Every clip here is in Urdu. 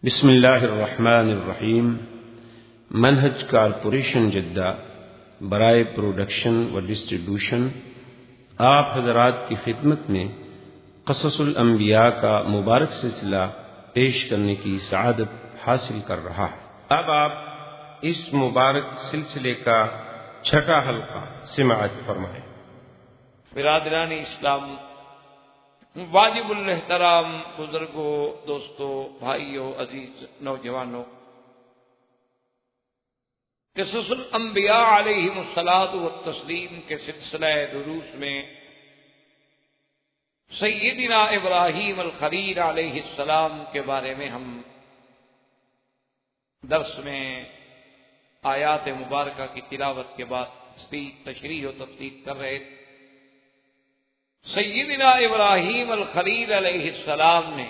بسم اللہ الرحمن الرحیم۔ منہج کارپوریشن جدہ برائے پروڈکشن و ڈسٹریبیوشن آپ حضرات کی خدمت میں قصص الانبیاء کا مبارک سلسلہ پیش کرنے کی سعادت حاصل کر رہا ہے۔ اب آپ اس مبارک سلسلے کا چھٹا حلقہ سماعت فرمائیں۔ برادران اسلام، واجب الاحترام بزرگوں، دوستوں، بھائیوں، عزیز نوجوانوں، قصص الانبیاء علیہم الصلاۃ والتسلیم کے سلسلہ دروس میں سیدنا ابراہیم الخلیل علیہ السلام کے بارے میں ہم درس میں آیات مبارکہ کی تلاوت کے بعد تشریح و تفصیل کر رہے تھے۔ سیدنا ابراہیم الخلیل علیہ السلام نے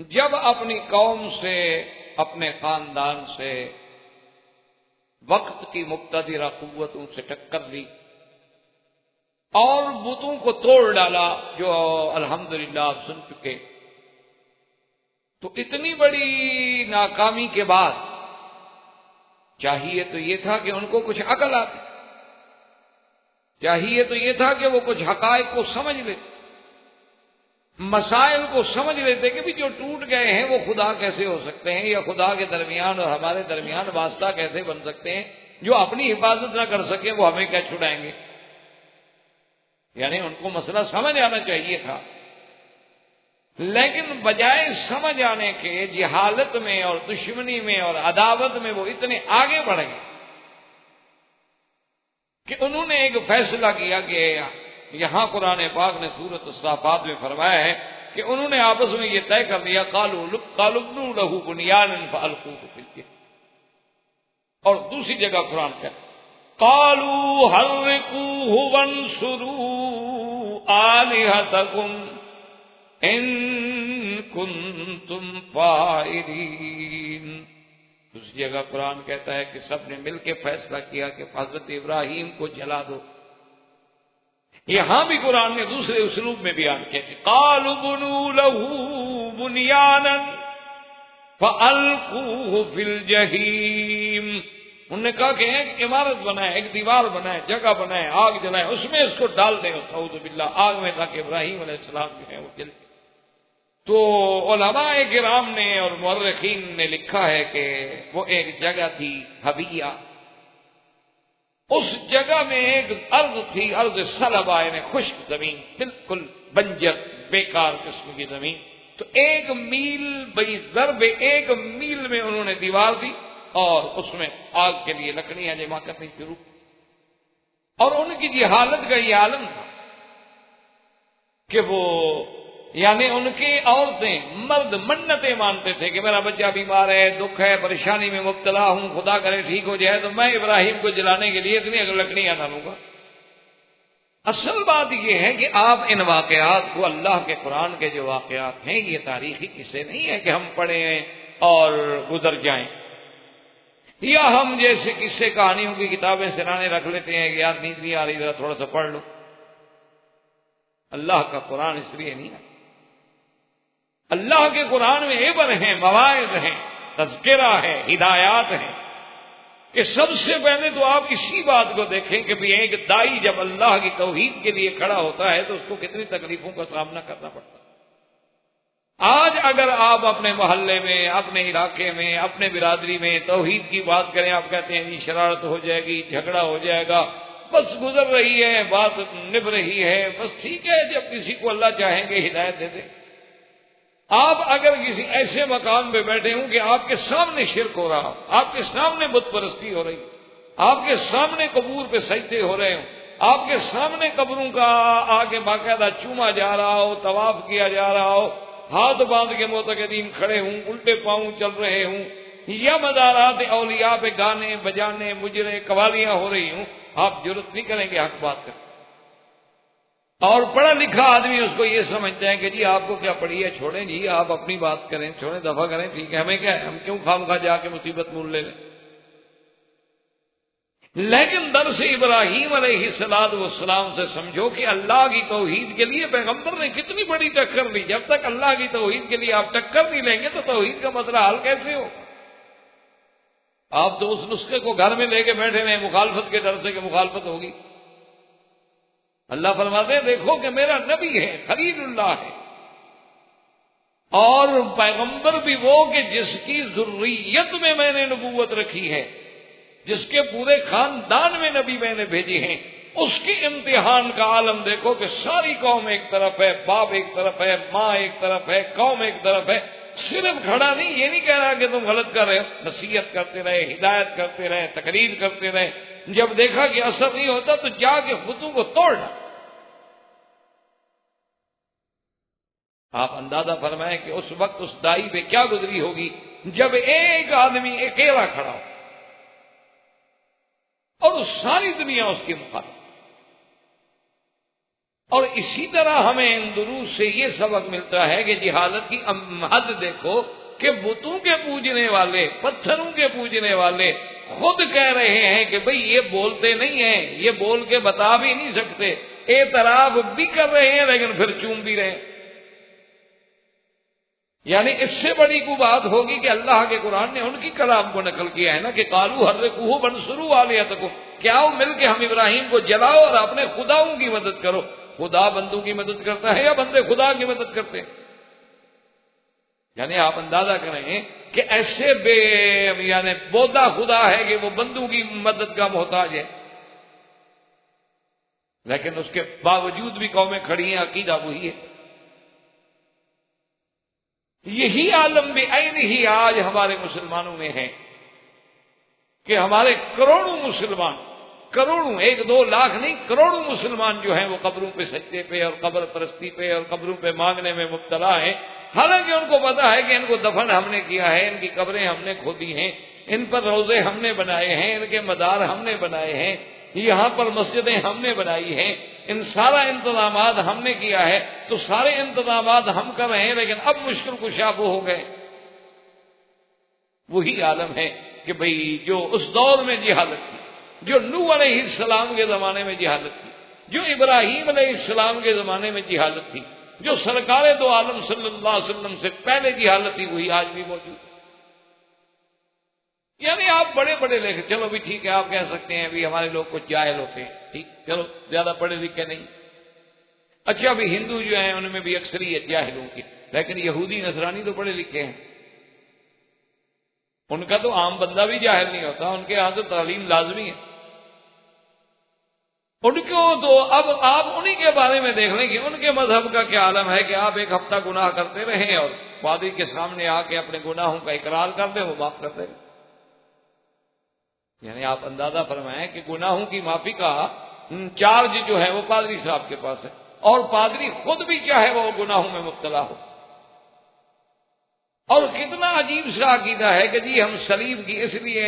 جب اپنی قوم سے، اپنے خاندان سے وقت کی مقتدرہ قوتوں سے ٹکر لی اور بتوں کو توڑ ڈالا، جو الحمدللہ آپ سن چکے، تو اتنی بڑی ناکامی کے بعد چاہیے تو یہ تھا کہ ان کو کچھ عقل آتی، چاہیے تو یہ تھا کہ وہ کچھ حقائق کو سمجھ لیتے، مسائل کو سمجھ لیتے کہ بھی جو ٹوٹ گئے ہیں وہ خدا کیسے ہو سکتے ہیں، یا خدا کے درمیان اور ہمارے درمیان واسطہ کیسے بن سکتے ہیں، جو اپنی حفاظت نہ کر سکیں وہ ہمیں کیا چھڑائیں گے۔ یعنی ان کو مسئلہ سمجھ آنا چاہیے تھا، لیکن بجائے سمجھ آنے کے جہالت میں اور دشمنی میں اور عداوت میں وہ اتنے آگے بڑھ گئے کہ انہوں نے ایک فیصلہ کیا کہ یہاں قرآن پاک نے سورۃ الصافات میں فرمایا ہے کہ انہوں نے آپس میں یہ طے کر لیا، قالوا ابنوا لہ بنیانا فالقوہ فی الجحیم، اور دوسری جگہ قرآن کہتا ہے قالوا حرقوہ وانصروا آلہتکم ان کنتم فاعلین۔ دوسری جگہ قرآن کہتا ہے کہ سب نے مل کے فیصلہ کیا کہ حضرت ابراہیم کو جلا دو۔ یہاں بھی قرآن نے دوسرے اسلوب میں بیان کیا کہ قالوا بنوا لہ بنیانا فالقوہ فی الجحیم، انہوں نے کہا کہ ایک عمارت بنائے، ایک دیوار بنائے، جگہ بنائے، آگ جلائے، اس میں اس کو ڈال دیں، اعوذ باللہ، آگ میں، تاکہ ابراہیم علیہ السلام جو ہے وہ جل۔ تو علماء کرام نے اور مورخین نے لکھا ہے کہ وہ ایک جگہ تھی حبیہ، اس جگہ میں ایک ارض تھی، ارض صلبہ، یعنی خشک زمین، بالکل بنجر بیکار قسم کی زمین۔ تو 1 میل بئی ضرب 1 میل میں انہوں نے دیوار دی اور اس میں آگ کے لیے لکڑیاں جمع کرنی شروع، اور ان کی جہالت کا یہ عالم تھا کہ وہ، یعنی ان کی عورتیں، مرد منتیں مانتے تھے کہ میرا بچہ بیمار ہے، دکھ ہے، پریشانی میں مبتلا ہوں، خدا کرے ٹھیک ہو جائے تو میں ابراہیم کو جلانے کے لیے اتنی لکڑیاں ڈالوں گا۔ اصل بات یہ ہے کہ آپ ان واقعات کو، اللہ کے قرآن کے جو واقعات ہیں، یہ تاریخی قصے نہیں ہے کہ ہم پڑھیں اور گزر جائیں، یا ہم جیسے قصے کہانیوں کی کتابیں سرانے رکھ لیتے ہیں کہ یار نیند نہیں آ رہی، ذرا تھوڑا سا پڑھ لو۔ اللہ کا قرآن اس لیے نہیں ہے، اللہ کے قرآن میں عبر ہیں، مواعظ ہیں، تذکرہ ہے، ہدایات ہیں، کہ سب سے پہلے تو آپ اسی بات کو دیکھیں کہ بھی ایک دائی جب اللہ کی توحید کے لیے کھڑا ہوتا ہے تو اس کو کتنی تکلیفوں کا سامنا کرنا پڑتا ہے۔ آج اگر آپ اپنے محلے میں، اپنے علاقے میں، اپنے برادری میں توحید کی بات کریں، آپ کہتے ہیں جی شرارت ہو جائے گی، جھگڑا ہو جائے گا، بس گزر رہی ہے، بات نبھ رہی ہے، بس ٹھیک ہے، جب کسی کو اللہ چاہیں گے ہدایت دے دیں۔ آپ اگر کسی ایسے مقام پہ بیٹھے ہوں کہ آپ کے سامنے شرک ہو رہا، آپ کے سامنے بت پرستی ہو رہی، آپ کے سامنے قبور پہ سجدے ہو رہے ہوں، آپ کے سامنے قبروں کا آگے باقاعدہ چوما جا رہا ہو، طواف کیا جا رہا ہو، ہاتھ باندھ کے معتقدین کھڑے ہوں، الٹے پاؤں چل رہے ہوں، یا مزارات اولیاء پہ گانے بجانے مجرے قوالیاں ہو رہی ہوں، آپ جرت نہیں کریں گے حق بات کریں۔ اور پڑھا لکھا آدمی اس کو یہ سمجھتا ہے کہ جی آپ کو کیا پڑھی ہے، چھوڑیں جی، آپ اپنی بات کریں، چھوڑیں، دفع کریں، ٹھیک ہے، ہمیں کیا ہے، ہم کیوں خام خواہ جا کے مصیبت مول لے لیں۔ لیکن درس ابراہیم علیہ السلام سے سمجھو کہ اللہ کی توحید کے لیے پیغمبر نے کتنی بڑی ٹکر لی. جب تک اللہ کی توحید کے لیے آپ ٹکر نہیں لیں گے تو توحید کا مسئلہ حل کیسے ہو؟ آپ تو اس نسخے کو گھر میں لے کے بیٹھے رہے مخالفت کے ڈر سے کہ مخالفت ہوگی. اللہ فرماتے ہیں دیکھو کہ میرا نبی ہے، خلیل اللہ ہے، اور پیغمبر بھی وہ کہ جس کی ذریت میں نے نبوت رکھی ہے، جس کے پورے خاندان میں نبی میں نے بھیجے ہیں. اس کے امتحان کا عالم دیکھو کہ ساری قوم ایک طرف ہے، باپ ایک طرف ہے، ماں ایک طرف ہے، قوم ایک طرف ہے. صرف کھڑا نہیں، یہ نہیں کہہ رہا کہ تم غلط کر رہے ہو، نصیحت کرتے رہے، ہدایت کرتے رہے، تقریر کرتے رہے. جب دیکھا کہ اثر نہیں ہوتا تو جا کے خطوں کو توڑنا. آپ اندازہ فرمائیں کہ اس وقت اس دائی پہ کیا گزری ہوگی جب ایک آدمی اکیلا کھڑا ہو اور ساری دنیا اس کی مخالف. اور اسی طرح ہمیں ان دروس سے یہ سبق ملتا ہے کہ جہالت کی حد دیکھو کہ بتوں کے پوجنے والے، پتھروں کے پوجنے والے خود کہہ رہے ہیں کہ بھئی یہ بولتے نہیں ہیں، یہ بول کے بتا بھی نہیں سکتے، اعتراف بھی کر رہے ہیں لیکن پھر چوم بھی رہے ہیں. یعنی اس سے بڑی کو بات ہوگی کہ اللہ کے قرآن نے ان کی کلام کو نقل کیا ہے نا کہ قالوا حرقوہ وانصروا آلہتکم، کیا وہ مل کے ہم ابراہیم کو جلاؤ اور اپنے خداؤں کی مدد کرو. خدا بندوں کی مدد کرتا ہے یا بندے خدا کی مدد کرتے ہیں؟ یعنی آپ اندازہ کریں کہ ایسے یعنی بودا خدا ہے کہ وہ بندوں کی مدد کا محتاج ہے، لیکن اس کے باوجود بھی قومیں کھڑی ہیں، عقیدہ وہی ہے. یہی عالم بعین ہی آج ہمارے مسلمانوں میں ہے کہ ہمارے کروڑوں مسلمان، کروڑوں، 1-2 لاکھ نہیں، کروڑوں مسلمان جو ہیں وہ قبروں پہ سجدے پہ اور قبر پرستی پہ اور قبروں پہ مانگنے میں مبتلا ہیں. حالانکہ ان کو پتا ہے کہ ان کو دفن ہم نے کیا ہے، ان کی قبریں ہم نے کھودی ہیں، ان پر روزے ہم نے بنائے ہیں، ان کے مدار ہم نے بنائے ہیں، یہاں پر مسجدیں ہم نے بنائی ہیں، ان سارا انتظامات ہم نے کیا ہے. تو سارے انتظامات ہم کر رہے ہیں، لیکن اب مشکل کشا وہ ہو گئے. وہی عالم ہے کہ بھئی جو اس دور میں جہالت تھی، جو نوح علیہ السلام کے زمانے میں جہالت تھی، جو ابراہیم علیہ السلام کے زمانے میں جہالت تھی، جو سرکار دو عالم صلی اللہ علیہ وسلم سے پہلے جہالت تھی، وہی آج بھی موجود ہے. یعنی آپ بڑے بڑے لکھے، چلو بھی ٹھیک ہے، آپ کہہ سکتے ہیں بھی ہمارے لوگ کچھ جاہل ہوتے ہیں، ٹھیک، چلو زیادہ پڑھے لکھے نہیں. اچھا بھی ہندو جو ہیں ان میں بھی اکثریت جاہلوں کی، لیکن یہودی نصرانی تو پڑھے لکھے ہیں. ان کا تو عام بندہ بھی جاہل نہیں ہوتا، ان کے یہاں تو تعلیم لازمی ہے. ان کو تو اب آپ انہی کے بارے میں دیکھ لیں کہ ان کے مذہب کا کیا عالم ہے کہ آپ 1 ہفتہ گناہ کرتے رہیں اور پادری کے سامنے آ کے اپنے گناہوں کا اقرار کر دیں، وہ معاف کر دیں. یعنی آپ اندازہ فرمائیں کہ گناہوں کی معافی کا چارج جو ہے وہ پادری صاحب کے پاس ہے، اور پادری خود بھی چاہے وہ گناہوں میں مبتلا ہو. اور کتنا عجیب سا عقیدہ ہے کہ جی ہم سلیب کی اس لیے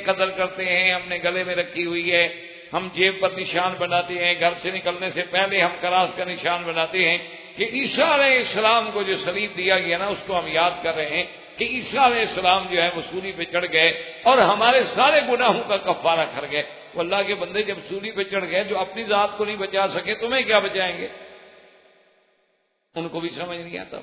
قدر کرتے ہیں، ہم نے گلے میں رکھی ہوئی ہے، ہم جیب پر نشان بناتے ہیں، گھر سے نکلنے سے پہلے ہم کراس کا نشان بناتے ہیں کہ عیسیٰ علیہ السلام کو جو سلیب دیا گیا نا، اس کو ہم یاد کر رہے ہیں کہ عیسیٰ علیہ السلام جو ہے وہ سولی پہ چڑھ گئے اور ہمارے سارے گناہوں کا کفارہ کر گئے. وہ اللہ کے بندے جب سولی پہ چڑھ گئے، جو اپنی ذات کو نہیں بچا سکے، تمہیں کیا بچائیں گے؟ ان کو بھی سمجھ نہیں آتا.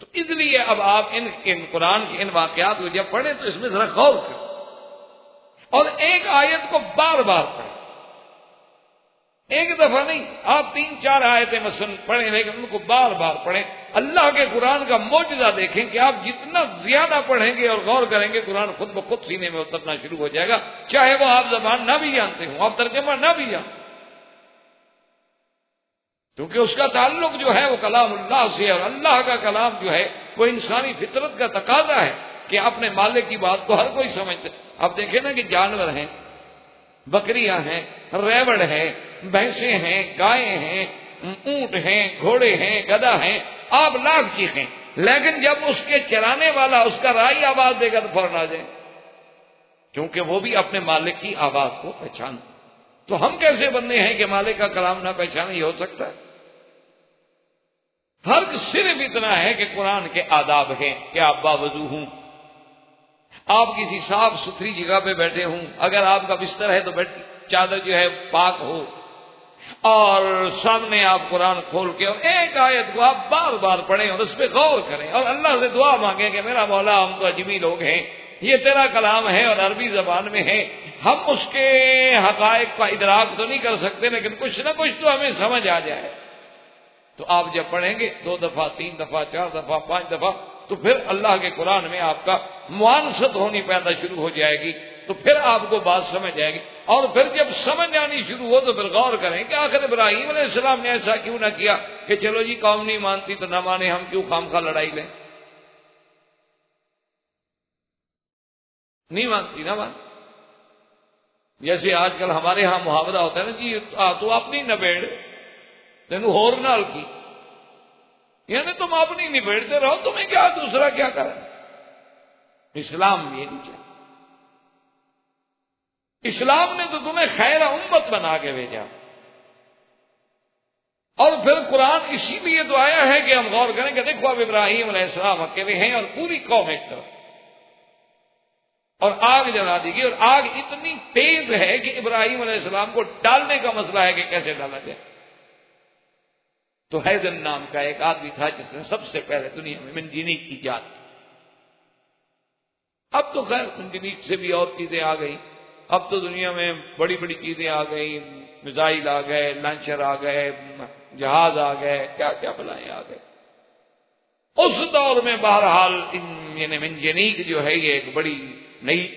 تو اس لیے اب آپ ان قرآن کے ان واقعات کو جب پڑھیں تو اس میں ذرا غور کریں اور ایک آیت کو بار بار پڑھیں. ایک دفعہ نہیں، آپ 3-4 آیتیں مثلا پڑھیں، لیکن ان کو بار بار پڑھیں. اللہ کے قرآن کا معجزہ دیکھیں کہ آپ جتنا زیادہ پڑھیں گے اور غور کریں گے، قرآن خود بخود سینے میں اترنا شروع ہو جائے گا، چاہے وہ آپ زبان نہ بھی جانتے ہوں، آپ ترجمہ نہ بھی جانتے، کیونکہ اس کا تعلق جو ہے وہ کلام اللہ سے، اور اللہ کا کلام جو ہے وہ انسانی فطرت کا تقاضا ہے کہ اپنے مالک کی بات کو ہر کوئی سمجھتے. اب دیکھیں نا کہ جانور ہیں، بکریاں ہیں، ریوڑ ہیں، بھینسیں ہیں، گائیں ہیں، اونٹ ہیں، گھوڑے ہیں، گدھا ہیں، آپ لاکھ چیخیں، لیکن جب اس کے چلانے والا اس کا رائی آواز دے گا تو فوراً آ جائیں، کیونکہ وہ بھی اپنے مالک کی آواز کو پہچان. تو ہم کیسے بندے ہیں کہ مالک کا کلام نہ پہچانے؟ یہ ہو سکتا ہے؟ فرق صرف اتنا ہے کہ قرآن کے آداب ہیں کہ آپ باوضو ہوں، آپ کسی صاف ستھری جگہ پہ بیٹھے ہوں، اگر آپ کا بستر ہے تو چادر جو ہے پاک ہو، اور سامنے آپ قرآن کھول کے اور ایک آیت کو آپ بار بار پڑھیں اور اس پہ غور کریں اور اللہ سے دعا مانگیں کہ میرا مولا ہم تو اجمی لوگ ہیں، یہ تیرا کلام ہے اور عربی زبان میں ہے، ہم اس کے حقائق کا ادراک تو نہیں کر سکتے لیکن کچھ نہ کچھ تو ہمیں سمجھ آ جائے. تو آپ جب پڑھیں گے 2 دفعہ 3 دفعہ 4 دفعہ 5 دفعہ تو پھر اللہ کے قرآن میں آپ کا معانست ہونی پیدا شروع ہو جائے گی، تو پھر آپ کو بات سمجھ آئے گی. اور پھر جب سمجھ آنی شروع ہو تو پھر غور کریں کہ آخر ابراہیم علیہ السلام نے ایسا کیوں نہ کیا کہ چلو جی قوم نہیں مانتی تو نہ مانے، ہم کیوں خامخواہ لڑائی لیں. نہیں مانتی نہ مان. جیسے آج کل ہمارے ہاں محاورہ ہوتا ہے نا جی تو اپنی نبیڑ تینوں ہور نال کی، یعنی تم اپنی نبیڑتے رہو، تمہیں کیا دوسرا کیا کرے. اسلام یہ نہیں چاہتا. اسلام نے تو تمہیں خیر امت بنا کے بھیجا، اور پھر قرآن اسی لیے تو آیا ہے کہ ہم غور کریں کہ دیکھو اب ابراہیم علیہ السلام اکیلے ہیں اور پوری قوم ایک طرف، اور آگ جلا دی گئی، اور آگ اتنی تیز ہے کہ ابراہیم علیہ السلام کو ڈالنے کا مسئلہ ہے کہ کیسے ڈالا جائے. تو حیدن نام کا ایک آدمی تھا جس نے سب سے پہلے دنیا میں منجنیق کی ایجاد کی. اب تو خیر منجنیق سے بھی اور چیزیں آ گئی، اب تو دنیا میں بڑی بڑی چیزیں آ گئی، میزائل آ گئے، لانچر آ گئے، جہاز آ گئے، کیا کیا بلائیں آ گئے. اس دور میں بہرحال یعنی منجنیق جو ہے یہ ایک بڑی نئی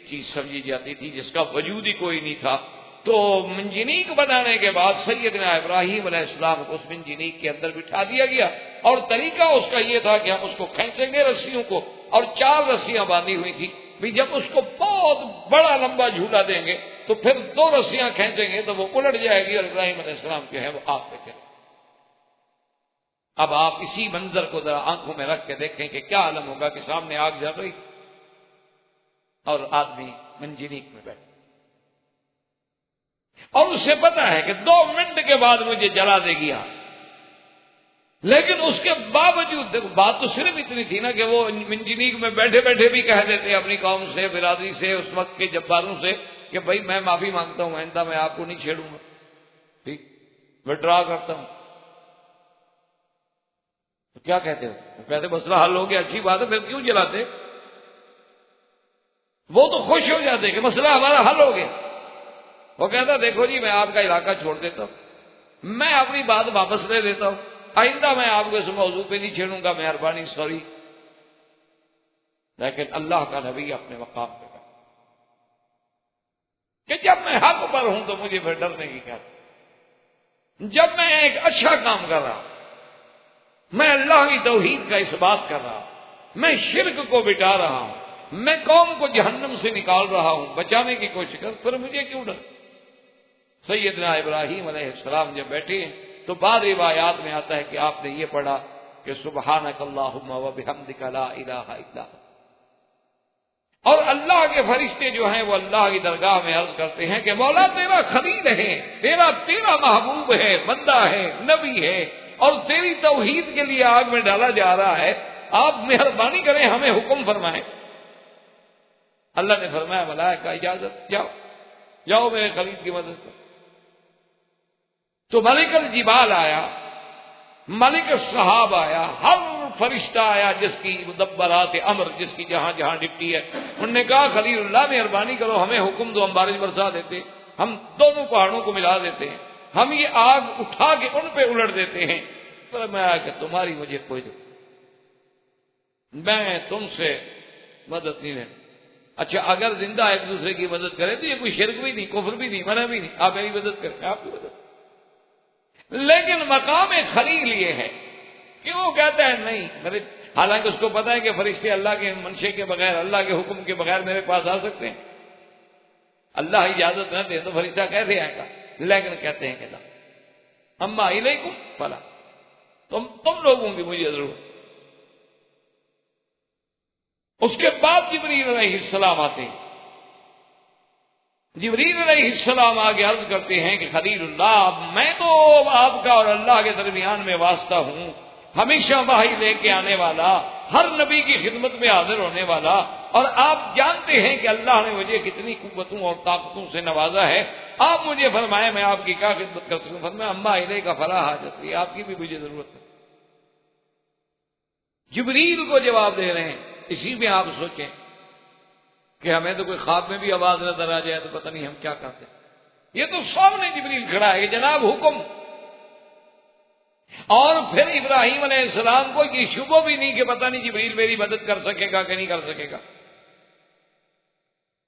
چیز سمجھی جاتی تھی جس کا وجود ہی کوئی نہیں تھا. تو منجنیق بنانے کے بعد سیدنا ابراہیم علیہ السلام کو اس منجنیق کے اندر بٹھا دیا گیا، اور طریقہ اس کا یہ تھا کہ ہم اس کو کھینچیں گے رسیوں کو، اور 4 رسیاں باندھی ہوئی تھی. بھی جب اس کو بہت بڑا لمبا جھولا دیں گے تو پھر 2 رسیاں کھینچیں گے تو وہ الٹ جائے گی اور ابراہیم علیہ السلام جو ہے وہ آگ پہ چلے. اب آپ اسی منظر کو ذرا آنکھوں میں رکھ کے دیکھیں کہ کیا عالم ہوگا کہ سامنے آگ جل رہی اور آدمی منجنیق میں بیٹھے، اور اسے پتا ہے کہ 2 منٹ کے بعد مجھے جلا دے گی آگ. لیکن اس کے باوجود دیکھو بات تو صرف اتنی تھی نا کہ وہ منجنیق میں بیٹھے بیٹھے بھی کہہ دیتے اپنی قوم سے، برادری سے، اس وقت کے جباروں سے کہ بھائی میں معافی مانگتا ہوں، آئندہ میں آپ کو نہیں چھیڑوں گا، ٹھیک وڈرا کرتا ہوں. تو کیا کہتے ہو؟ کہتے مسئلہ حل ہو گیا، اچھی بات ہے، پھر کیوں جلاتے؟ وہ تو خوش ہو جاتے کہ مسئلہ ہمارا حل ہو گیا. وہ کہتا دیکھو جی میں آپ کا علاقہ چھوڑ دیتا ہوں، میں اپنی بات واپس لے لیتا ہوں، آئندہ میں آپ کو اس موضوع پہ نہیں چھیڑوں گا، مہربانی سوری. لیکن اللہ کا نبی اپنے مقام پہ کہا کہ جب میں حق پر ہوں تو مجھے پھر ڈرنے کی کیا. جب میں ایک اچھا کام کر رہا، میں اللہ کی توحید کا اس بات کر رہا، میں شرک کو مٹا رہا ہوں، میں قوم کو جہنم سے نکال رہا ہوں، بچانے کی کوشش کر، پھر مجھے کیوں ڈر. سیدنا ابراہیم علیہ السلام جب بیٹھے ہیں تو بعض روایات میں آتا ہے کہ آپ نے یہ پڑھا کہ سبحانک اللہم و بحمدک لا الہ الا انت. اور اللہ کے فرشتے جو ہیں وہ اللہ کی درگاہ میں عرض کرتے ہیں کہ مولا تیرا خلیل ہے، تیرا محبوب ہے، بندہ ہے، نبی ہے، اور تیری توحید کے لیے آگ میں ڈالا جا رہا ہے، آپ مہربانی کریں ہمیں حکم فرمائیں. اللہ نے فرمایا ملائکہ اجازت، جاؤ میرے خلیل کی مدد کرو. تو ملک الجبال آیا، ملک الصحاب آیا، ہر فرشتہ آیا جس کی مدبرات امر، جس کی جہاں جہاں ڈپٹی ہے. انہوں نے کہا خلیل اللہ مہربانی کرو ہمیں حکم دو، ہم بارش برسا دیتے، ہم دونوں پہاڑوں کو ملا دیتے ہیں، ہم یہ آگ اٹھا کے ان پہ الٹ دیتے ہیں. تو میں آیا کہ تمہاری مجھے کوئی میں تم سے مدد نہیں لینا. اچھا اگر زندہ ایک دوسرے کی مدد کرے تو یہ کوئی شرک بھی نہیں، کفر بھی نہیں، منع بھی نہیں، آپ میری مدد کریں، آپ کی مدد. لیکن مقام خلیل یہ ہے کہ وہ کہتا ہے نہیں میرے، حالانکہ اس کو پتا ہے کہ فرشتے اللہ کے منشے کے بغیر، اللہ کے حکم کے بغیر میرے پاس آ سکتے ہیں، اللہ اجازت نہ دے تو فرشتہ کیسے آئے گا. لیکن کہتے ہیں کہ لا اما الیکم فلا، تم لوگوں کی مجھے ضرورت. اس کے بعد جبریل علیہ السلام آتے ہیں. جبریل علیہ السلام آگے عرض کرتے ہیں کہ خلیل اللہ میں تو آپ کا اور اللہ کے درمیان میں واسطہ ہوں، ہمیشہ وحی لے کے آنے والا، ہر نبی کی خدمت میں حاضر ہونے والا، اور آپ جانتے ہیں کہ اللہ نے مجھے کتنی قوتوں اور طاقتوں سے نوازا ہے، آپ مجھے فرمائیں میں آپ کی کیا خدمت کر سکوں؟ فرمایا اما الیک فلا حاجت لی، آپ کی بھی مجھے ضرورت ہے۔ جبریل کو جواب دے رہے ہیں۔ اسی میں آپ سوچیں کہ ہمیں تو کوئی خواب میں بھی آواز نظر آ جائے تو پتہ نہیں ہم کیا کرتے۔ یہ تو سامنے جبریل کھڑا ہے کہ جناب حکم، اور پھر ابراہیم علیہ السلام کو یہ شبہ بھی نہیں کہ پتہ نہیں جبریل میری مدد کر سکے گا کہ نہیں کر سکے گا،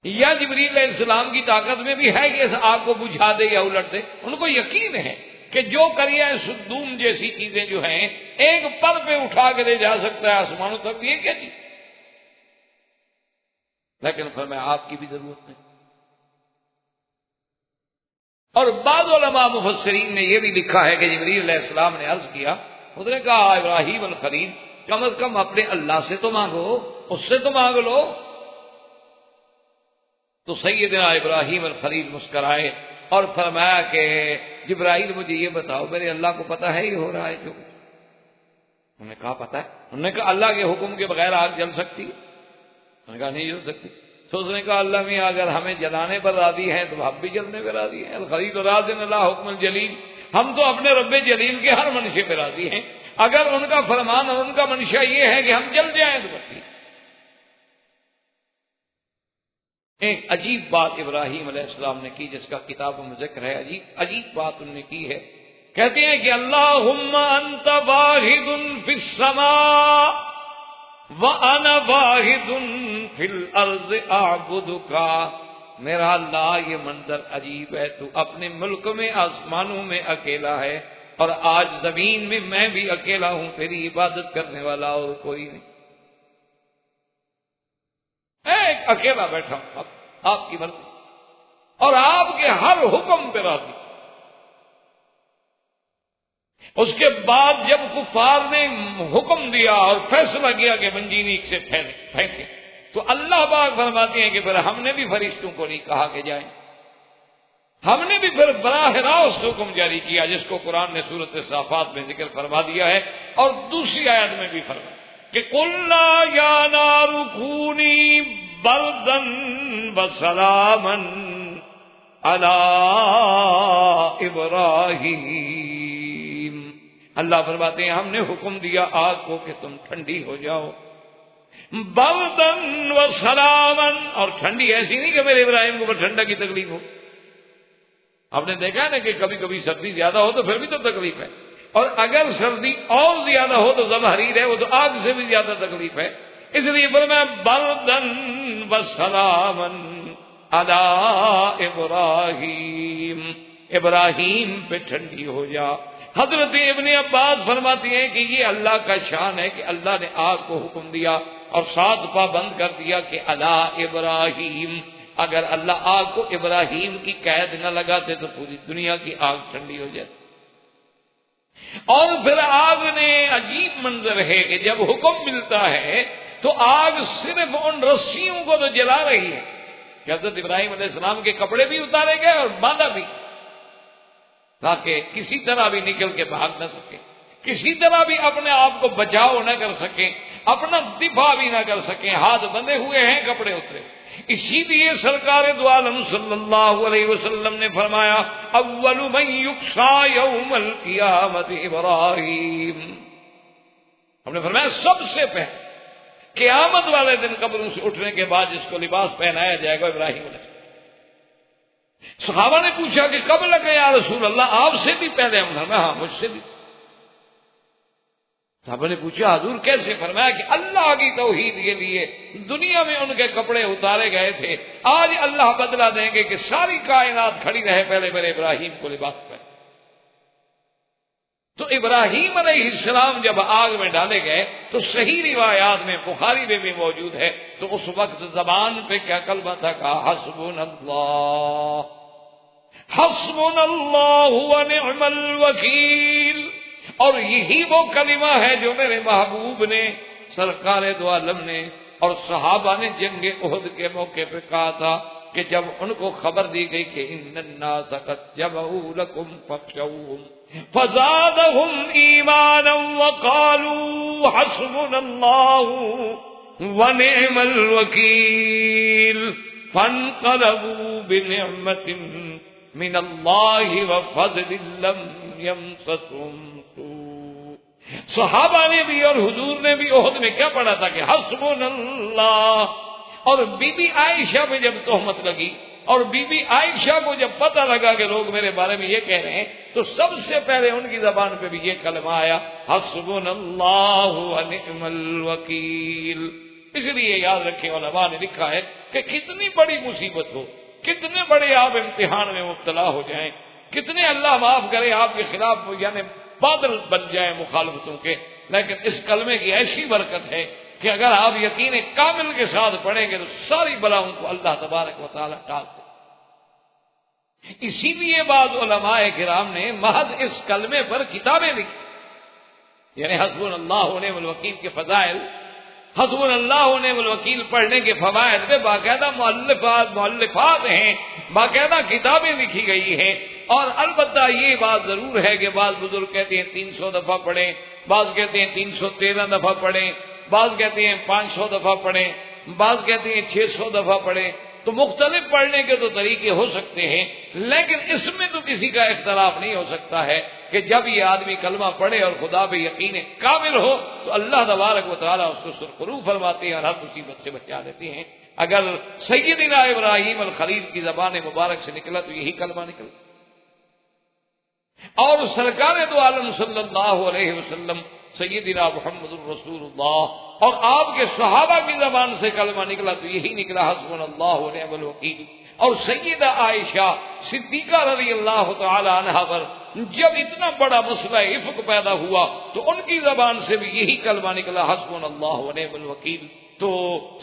یا جبریل علیہ السلام کی طاقت میں بھی ہے کہ اس آگ کو بجھا دے یا الٹ دے۔ ان کو یقین ہے کہ جو کریا سدوم جیسی چیزیں جو ہیں ایک پر پہ اٹھا کے لے جا سکتا ہے آسمانوں تک، یہ کیا چیز؟ لیکن فرمایا آپ کی بھی ضرورت نہیں۔ اور بعض علماء مفسرین نے یہ بھی لکھا ہے کہ جبریل علیہ السلام نے عرض کیا، اس نے کہا ابراہیم الخلیل کم از کم اپنے اللہ سے تو مانگو، اس سے تو مانگ لو۔ تو سیدنا ابراہیم الخلیل مسکرائے اور فرمایا کہ جبرائیل مجھے یہ بتاؤ میرے اللہ کو پتہ ہے یہ ہو رہا ہے جو؟ انہوں نے کہا پتہ ہے۔ انہوں نے کہا اللہ کے حکم کے بغیر آگ جل سکتی ہے؟ انہوں نے کہا نہیں جل سکتی۔ تو اس نے کہا اللہ میاں اگر ہمیں جلانے پر راضی ہیں تو ہم بھی جلنے پہ راضی ہیں۔ الخلیل راض اللہ حکم الجلیل، ہم تو اپنے رب جلیل کے ہر منشے پہ راضی ہیں، اگر ان کا فرمان اور ان کا منشا یہ ہے کہ ہم جل جائیں تو بس۔ ایک عجیب بات ابراہیم علیہ السلام نے کی جس کا کتابوں میں ذکر ہے، عجیب بات انہوں نے کی ہے۔ کہتے ہیں کہ اللہم انت واحد فی السماء وانا واحد فی الارض اعبدک۔ میرا اللہ یہ منظر عجیب ہے، تو اپنے ملک میں آسمانوں میں اکیلا ہے، اور آج زمین میں میں بھی اکیلا ہوں، تیری عبادت کرنے والا اور کوئی نہیں، ایک اکیلا بیٹھا ہوں آپ کی مرضی، اور آپ کے ہر حکم پہ راضی۔ اس کے بعد جب کفار نے حکم دیا اور فیصلہ کیا کہ منجینیک سے پھینکے، تو اللہ پاک فرماتے ہیں کہ پھر ہم نے بھی فرشتوں کو نہیں کہا کہ جائیں، ہم نے بھی پھر براہ راست حکم جاری کیا، جس کو قرآن نے سورۃ صافات میں ذکر فرما دیا ہے، اور دوسری آیت میں بھی فرمایا کہ قُلْنَا يَا نَارُ كُونِي بَرْدًا وَسَلَامًا عَلَىٰ إِبْرَاهِيمَ۔ اللہ فرماتے ہیں ہم نے حکم دیا آگ کو کہ تم ٹھنڈی ہو جاؤ، بَرْدًا وَسَلَامًا، اور ٹھنڈی ایسی نہیں کہ میرے ابراہیم کو ٹھنڈا کی تکلیف ہو۔ آپ نے دیکھا ہے نا کہ کبھی کبھی سردی زیادہ ہو تو پھر بھی تو تکلیف ہے، اور اگر سردی اور زیادہ ہو تو زمہریر ہے، وہ تو آگ سے بھی زیادہ تکلیف ہے۔ اس لیے فرمایا بردن وسلاما علی ابراہیم، ابراہیم پہ ٹھنڈی ہو جا۔ حضرت ابن عباس فرماتے ہیں کہ یہ اللہ کا شان ہے کہ اللہ نے آگ کو حکم دیا اور ساتھ پابند کر دیا کہ علی ابراہیم، اگر اللہ آگ کو ابراہیم کی قید نہ لگاتے تو پوری دنیا کی آگ ٹھنڈی ہو جاتی۔ اور پھر آگ نے عجیب منظر ہے کہ جب حکم ملتا ہے تو آگ صرف ان رسیوں کو تو جلا رہی ہے کہ حضرت ابراہیم علیہ السلام کے کپڑے بھی اتارے گئے اور باندھا بھی، تاکہ کسی طرح بھی نکل کے بھاگ نہ سکے، کسی طرح بھی اپنے آپ کو بچاؤ نہ کر سکیں، اپنا دفاع بھی نہ کر سکیں، ہاتھ بندھے ہوئے ہیں، کپڑے اترے۔ اسی لیے سرکار دو عالم صلی اللہ علیہ وسلم نے فرمایا اول من یقصی یوم القیامت ابراہیم، ہم نے فرمایا سب سے پہلے قیامت والے دن قبروں سے اٹھنے کے بعد جس کو لباس پہنایا جائے گا ابراہیم علیہ السلام۔ صحابہ نے پوچھا کہ کب لگے یا رسول اللہ، آپ سے بھی پہلے؟ ہم نے فرمایا ہاں مجھ سے بھی۔ صحابہ نے پوچھا حضور کیسے؟ فرمایا کہ اللہ کی توحید کے لیے دنیا میں ان کے کپڑے اتارے گئے تھے، آج اللہ بدلہ دیں گے کہ ساری کائنات کھڑی رہے پہلے میرے ابراہیم کو لباس پہنے۔ تو ابراہیم علیہ السلام جب آگ میں ڈالے گئے تو صحیح روایات میں بخاری میں بھی موجود ہے، تو اس وقت زبان پہ کیا کلمہ تھا؟ کہا حسبنا اللہ، حسبنا اللہ ونعم الوکیل۔ اور یہی وہ کلمہ ہے جو میرے محبوب نے، سرکار دو عالم نے اور صحابہ نے جنگ احد کے موقع پہ کہا تھا کہ جب ان کو خبر دی گئی کہ ان الناس قد جمعوا لکم فاخشوہم فزادهم ایمانا وقالوا حسبنا اللہ ونعم الوکیل فانقلبوا بنعمت من اللہ وفضل لم یمسسهم سوء. صحابہ نے بھی اور حضور نے بھی احد میں کیا پڑھا تھا کہ حسبنا اللہ. اور بی بی عائشہ پہ جب تہمت لگی اور بی بی عائشہ کو جب پتہ لگا کہ لوگ میرے بارے میں یہ کہہ رہے ہیں تو سب سے پہلے ان کی زبان پہ بھی یہ کلمہ آیا حسبنا اللہ ونعم الوکیل. اس لیے یاد رکھیں علماء نے لکھا ہے کہ کتنی بڑی مصیبت ہو، کتنے بڑے آپ امتحان میں مبتلا ہو جائیں، کتنے اللہ معاف کرے آپ کے خلاف یعنی بادل بن جائیں مخالفتوں کے، لیکن اس کلمے کی ایسی برکت ہے کہ اگر آپ یقین کامل کے ساتھ پڑھیں گے تو ساری بلاؤں کو اللہ تبارک و تعالیٰ ٹال دے. اسی لیے بعض علماء کرام نے محض اس کلمے پر کتابیں لکھی، یعنی حسبنا اللہ ونعم الوکیل کے فضائل، حسبنا اللہ ونعم الوکیل پڑھنے کے فوائد میں باقاعدہ مؤلفات ہیں، باقاعدہ کتابیں لکھی گئی ہیں. اور البتہ یہ بات ضرور ہے کہ بعض بزرگ کہتے ہیں 300 دفعہ پڑھیں، بعض کہتے ہیں 313 دفعہ پڑھیں، بعض کہتے ہیں 500 دفعہ پڑھیں، بعض کہتے ہیں 600 دفعہ پڑھیں. تو مختلف پڑھنے کے تو طریقے ہو سکتے ہیں، لیکن اس میں تو کسی کا اختلاف نہیں ہو سکتا ہے کہ جب یہ آدمی کلمہ پڑھے اور خدا پہ یقین کامل ہو تو اللہ تبارک و تعالیٰ اس کو سرخرو فرماتے ہیں اور ہر مصیبت سے بچا دیتے ہیں. اگر سیدنا ابراہیم الخلیل کی زبان مبارک سے نکلا تو یہی کلمہ نکلا. اور سرکار دو عالم صلی اللہ علیہ وسلم سیدنا محمد الرسول اللہ اور آپ کے صحابہ کی زبان سے کلمہ نکلا تو یہی نکلا حسبنا اللہ ونعم الوکیل. اور سیدہ عائشہ صدیقہ رضی اللہ تعالی عنہا پر جب اتنا بڑا مسئلہ افک پیدا ہوا تو ان کی زبان سے بھی یہی کلمہ نکلا حسبنا اللہ ونعم الوکیل. تو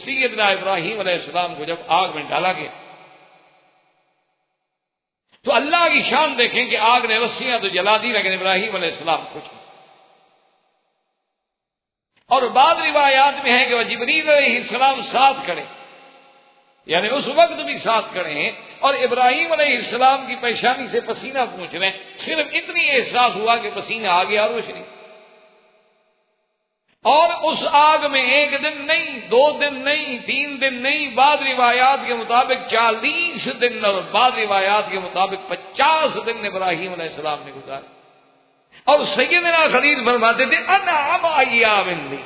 سیدنا ابراہیم علیہ السلام کو جب آگ میں ڈالا گیا تو اللہ کی شان دیکھیں کہ آگ نے رسیاں تو جلا دی لیکن ابراہیم علیہ السلام کچھ نہیں. اور بعض روایات میں ہے کہ وہ جبریل علیہ السلام ساتھ کھڑے، یعنی اس وقت بھی ساتھ کھڑے ہیں اور ابراہیم علیہ السلام کی پیشانی سے پسینہ پوچھ رہے ہیں. صرف اتنی احساس ہوا کہ پسینہ آ گیا روشنی. اور اس آگ میں 1 دن نہیں، 2 دن نہیں، 3 دن نہیں، بعض روایات کے مطابق 40 دن اور بعض روایات کے مطابق 50 دن ابراہیم علیہ السلام نے گزارے. اور سیدنا خلیل فرماتے تھے انعم ایام لی،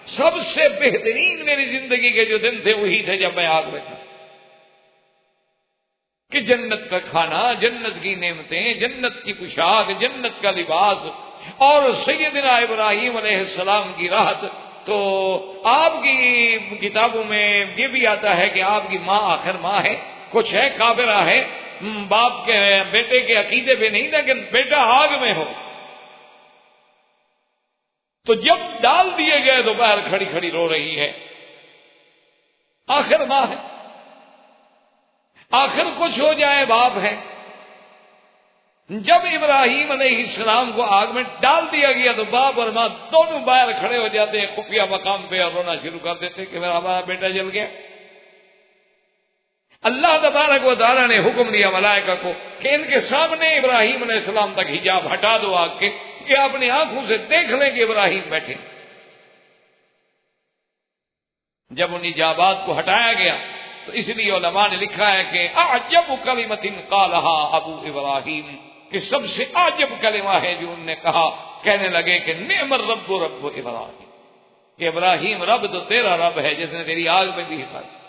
سب سے بہترین میری زندگی کے جو دن تھے وہی تھے جب میں آگ میں تھا. کہ جنت کا کھانا، جنت کی نعمتیں، جنت کی پوشاک، جنت کا لباس اور سیدنا ابراہیم علیہ السلام کی راحت. تو آپ کی کتابوں میں یہ بھی آتا ہے کہ آپ کی ماں آخر ماں ہے، کچھ ہے کافرہ ہے، باپ کے بیٹے کے عقیدے پہ نہیں لیکن بیٹا آگ میں ہو. تو جب ڈال دیے گئے تو باہر کھڑی کھڑی رو رہی ہے، آخر ماں ہے، آخر کچھ ہو جائے باپ ہے. جب ابراہیم علیہ السلام کو آگ میں ڈال دیا گیا تو باپ اور ماں دونوں باہر کھڑے ہو جاتے ہیں خفیہ مقام پہ اور رونا شروع کر دیتے کہ میرا ہمارا بیٹا جل گیا. اللہ تبارک و تعالیٰ نے حکم دیا ملائکہ کو کہ ان کے سامنے ابراہیم علیہ السلام تک حجاب ہٹا دو آگ کے کہ اپنی آنکھوں سے دیکھ لیں کہ ابراہیم بیٹھے. جب ان حجابات کو ہٹایا گیا تو اس لیے علماء نے لکھا ہے کہ اعجب کلمۃ قالها ابو ابراہیم، کہ سب سے عجب کلمہ ہے جو انہوں نے کہا. کہنے لگے کہ نعم الرب رب ابراہیم، کہ ابراہیم رب تو تیرا رب ہے جس نے تیری آگ میں بھی حفاظت.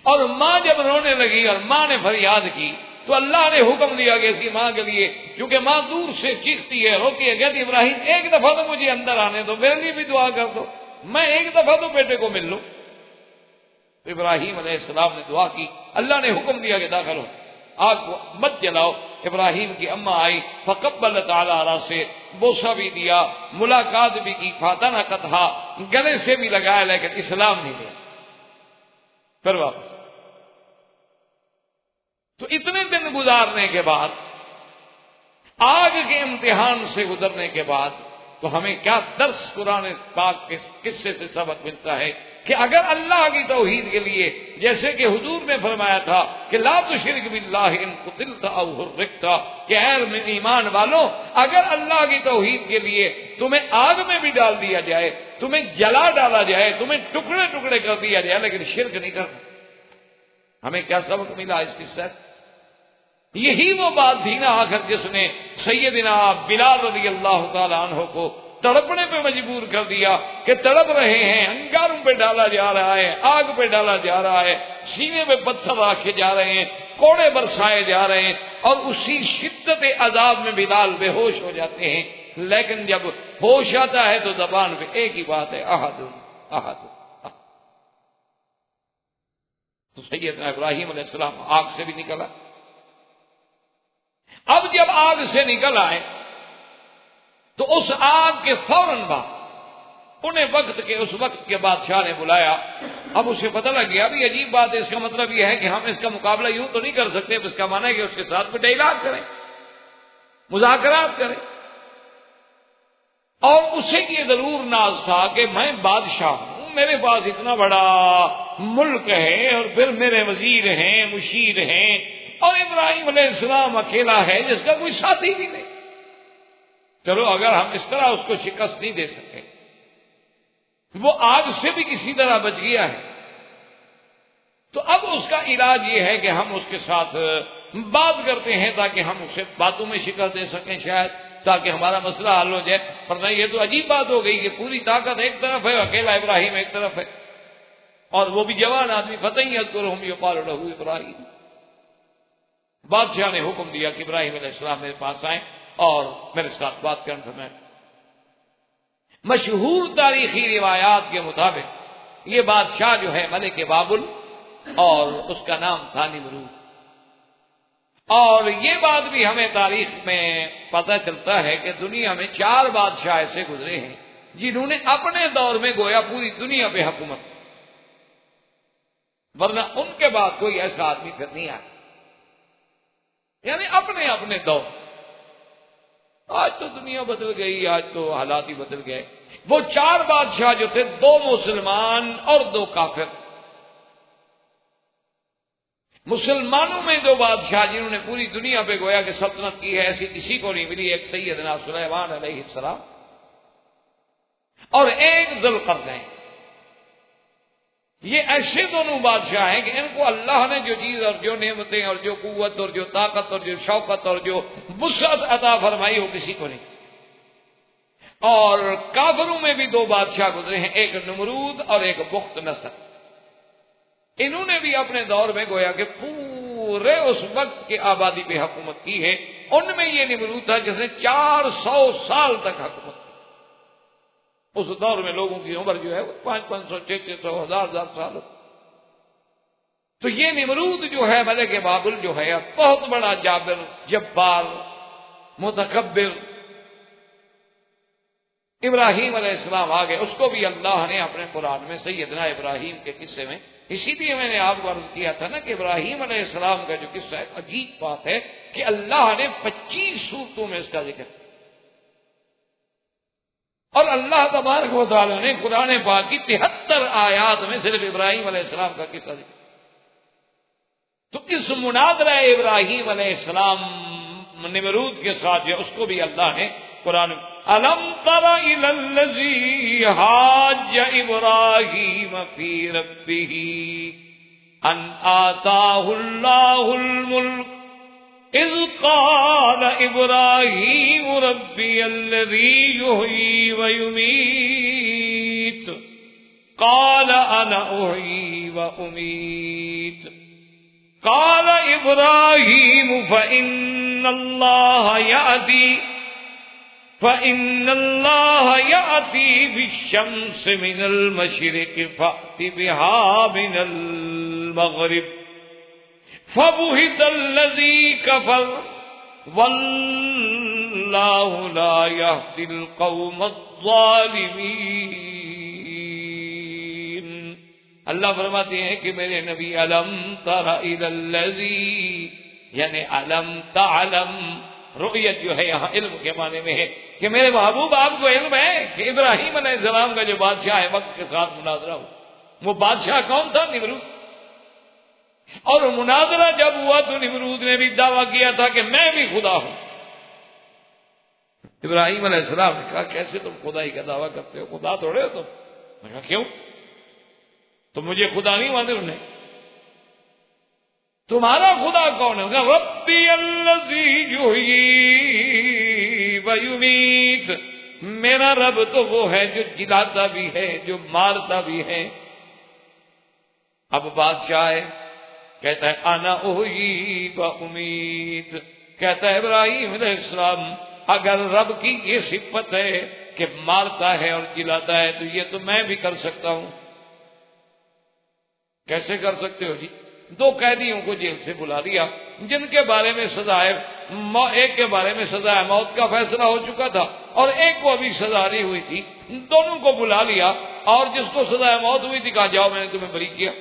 اور ماں جب رونے لگی اور ماں نے فریاد کی تو اللہ نے حکم دیا کہ اس کی ماں کے لیے، کیونکہ ماں دور سے چیختی ہے روتی ہے، کہتی ابراہیم ایک دفعہ تو مجھے اندر آنے دو، میرے لیے بھی دعا کر دو، میں ایک دفعہ تو بیٹے کو مل لوں. تو ابراہیم علیہ السلام نے دعا کی، اللہ نے حکم دیا کہ داخل ہو، آگ کو مت جلاؤ. ابراہیم کی اماں آئی فقبلت علی راسہ، بوسہ بھی دیا، ملاقات بھی کی، فاطنقتھا، گلے سے بھی لگایا لیکن اسلام نہیں لیا. پھر واپس. تو اتنے دن گزارنے کے بعد، آگ کے امتحان سے گزرنے کے بعد تو ہمیں کیا درس قرآن پاک کے قصے سے سبق ملتا ہے کہ اگر اللہ کی توحید کے لیے، جیسے کہ حضور نے فرمایا تھا کہ لا تشرک باللہ ان قتلت او حرقت، کہ اے ایمان والوں اگر اللہ کی توحید کے لیے تمہیں آگ میں بھی ڈال دیا جائے، تمہیں جلا ڈالا جائے، تمہیں ٹکڑے ٹکڑے کر دیا جائے، لیکن شرک نہیں کرنا۔ ہمیں کیا سبق ملا اس قصے سے؟ یہی وہ بات تھی نا آخر جس نے سیدنا بلال رضی اللہ تعالی عنہ کو تڑپنے پہ مجبور کر دیا کہ تڑپ رہے ہیں، انگاروں پہ ڈالا جا رہا ہے، آگ پہ ڈالا جا رہا ہے، سینے پہ پتھر رکھے جا رہے ہیں، کوڑے برسائے جا رہے ہیں، اور اسی شدت عذاب میں بلال بے ہوش ہو جاتے ہیں۔ لیکن جب ہوش آتا ہے تو زبان پہ ایک ہی بات ہے، احد احد۔ تو سیدنا ابراہیم علیہ السلام آگ سے بھی نکلا۔ اب جب آگ سے نکل آئے تو اس آگ کے فوراً بعد انہیں اس وقت کے بادشاہ نے بلایا۔ اب اسے پتہ لگ گیا بھی عجیب بات ہے، اس کا مطلب یہ ہے کہ ہم اس کا مقابلہ یوں تو نہیں کر سکتے، اس کا معنی ہے کہ اس کے ساتھ کوئی ڈائلاگ کریں، مذاکرات کریں۔ اور اسے یہ ضرور ناز تھا کہ میں بادشاہ ہوں، میرے پاس اتنا بڑا ملک ہے، اور پھر میرے وزیر ہیں، مشیر ہیں، اور ابراہیم علیہ السلام اکیلا ہے جس کا کوئی ساتھی بھی نہیں۔ چلو اگر ہم اس طرح اس کو شکست نہیں دے سکے، وہ آگ سے بھی کسی طرح بچ گیا ہے، تو اب اس کا علاج یہ ہے کہ ہم اس کے ساتھ بات کرتے ہیں تاکہ ہم اسے باتوں میں شکست دے سکیں، شاید تاکہ ہمارا مسئلہ حل ہو جائے۔ ورنہ یہ تو عجیب بات ہو گئی کہ پوری طاقت ایک طرف ہے، اکیلا ابراہیم ایک طرف ہے، اور وہ بھی جوان آدمی، فتح یذکرہم یقال لہ ابراہیم۔ بادشاہ نے حکم دیا کہ ابراہیم علیہ السلام میرے پاس آئیں اور میرے ساتھ بات کرنے فرمائیں۔ مشہور تاریخی روایات کے مطابق یہ بادشاہ جو ہے ملک بابل، اور اس کا نام تھا نمرود۔ اور یہ بات بھی ہمیں تاریخ میں پتہ چلتا ہے کہ دنیا میں 4 بادشاہ ایسے گزرے ہیں جنہوں نے اپنے دور میں گویا پوری دنیا پہ حکومت، ورنہ ان کے بعد کوئی ایسا آدمی پھر نہیں آیا، یعنی اپنے اپنے دور۔ آج تو دنیا بدل گئی، آج تو حالات ہی بدل گئے۔ وہ 4 بادشاہ جو تھے، 2 مسلمان اور 2 کافر۔ مسلمانوں میں 2 بادشاہ جنہوں نے پوری دنیا پہ گویا کہ سلطنت کی ہے، ایسی کسی کو نہیں ملی۔ ایک سیدنا سلیمان علیہ السلام اور ایک ذوالقرنین۔ یہ ایسے دونوں بادشاہ ہیں کہ ان کو اللہ نے جو چیز اور جو نعمتیں اور جو قوت اور جو طاقت اور جو شوکت اور جو وسعت عطا فرمائی وہ کسی کو نہیں۔ اور کافروں میں بھی 2 بادشاہ گزرے ہیں، ایک نمرود اور ایک بخت نصر۔ انہوں نے بھی اپنے دور میں گویا کہ پورے اس وقت کے آبادی پہ حکومت کی ہے۔ ان میں یہ نمرود تھا جس نے 400 سال تک حکومت کی۔ اس دور میں لوگوں کی عمر جو ہے 500 600 1000 سال۔ تو یہ نمرود جو ہے ملک بابل جو ہے بہت بڑا جابر، جبار، متکبر۔ ابراہیم علیہ السلام آگے، اس کو بھی اللہ نے اپنے قرآن میں سیدنا ابراہیم کے قصے میں، اسی لیے میں نے آپ کو عرض کیا تھا نا کہ ابراہیم علیہ السلام کا جو قصہ ہے عجیب بات ہے کہ اللہ نے 25 سورتوں میں اس کا ذکر، اور اللہ تبارک و تعالیٰ نے قرآن پاک کی 73 آیات میں صرف ابراہیم علیہ السلام کا قصہ ذکر۔ تو اس مناظرہ ابراہیم علیہ السلام نمرود کے ساتھ جو اس کو بھی اللہ نے قرآن الم تر الی الذی حاج ابراہیم فی ربہ ان آتاہ اللہ الملک اذ قال ابراہیم ربی الذی یحیی ویمیت قال انا احیی وامیت قال ابراہیم فإن اللہ یأتی بالشمس من المشرق فأت بها من المغرب فبہت الذی کفر واللہ لا یہدی القوم الظالمین۔ اللہ فرماتے ہیں کہ میرے نبی علم تر الی الذی، یعنی علم تعلم، رؤیت جو ہے یہاں علم کے معنی میں ہے کہ میرے محبوب آپ کو علم ہے کہ ابراہیم علیہ السلام کا جو بادشاہ ہے وقت کے ساتھ مناظرہ ہو، وہ بادشاہ کون تھا؟ نمرود. اور مناظرہ جب ہوا تو نمرود نے بھی دعویٰ کیا تھا کہ میں بھی خدا ہوں. ابراہیم علیہ السلام نے کہا کیسے تم خدائی کا دعویٰ کرتے ہو؟ خدا تھوڑے ہو تم. میں کہا کیوں؟ تم مجھے خدا نہیں مانتے؟ انہیں تمہارا خدا کون ہے؟ ربی الذی یحیی و یمیت. میرا رب تو وہ ہے جو جلاتا بھی ہے جو مارتا بھی ہے. اب بادشاہ ہے، کہتا ہے انا احیی و امیت. کہتا ہے ابراہیم علیہ السلام اگر رب کی یہ صفت ہے کہ مارتا ہے اور جلاتا ہے تو یہ تو میں بھی کر سکتا ہوں. کیسے کر سکتے ہو جی؟ 2 قیدیوں کو جیل سے بلا لیا جن کے بارے میں سزا ہے، ایک کے بارے میں سزا موت کا فیصلہ ہو چکا تھا اور ایک کو ابھی سزا نہیں ہوئی تھی. دونوں کو بلا لیا اور جس کو سزا موت ہوئی تھی کہا جاؤ میں نے تمہیں بری کیا،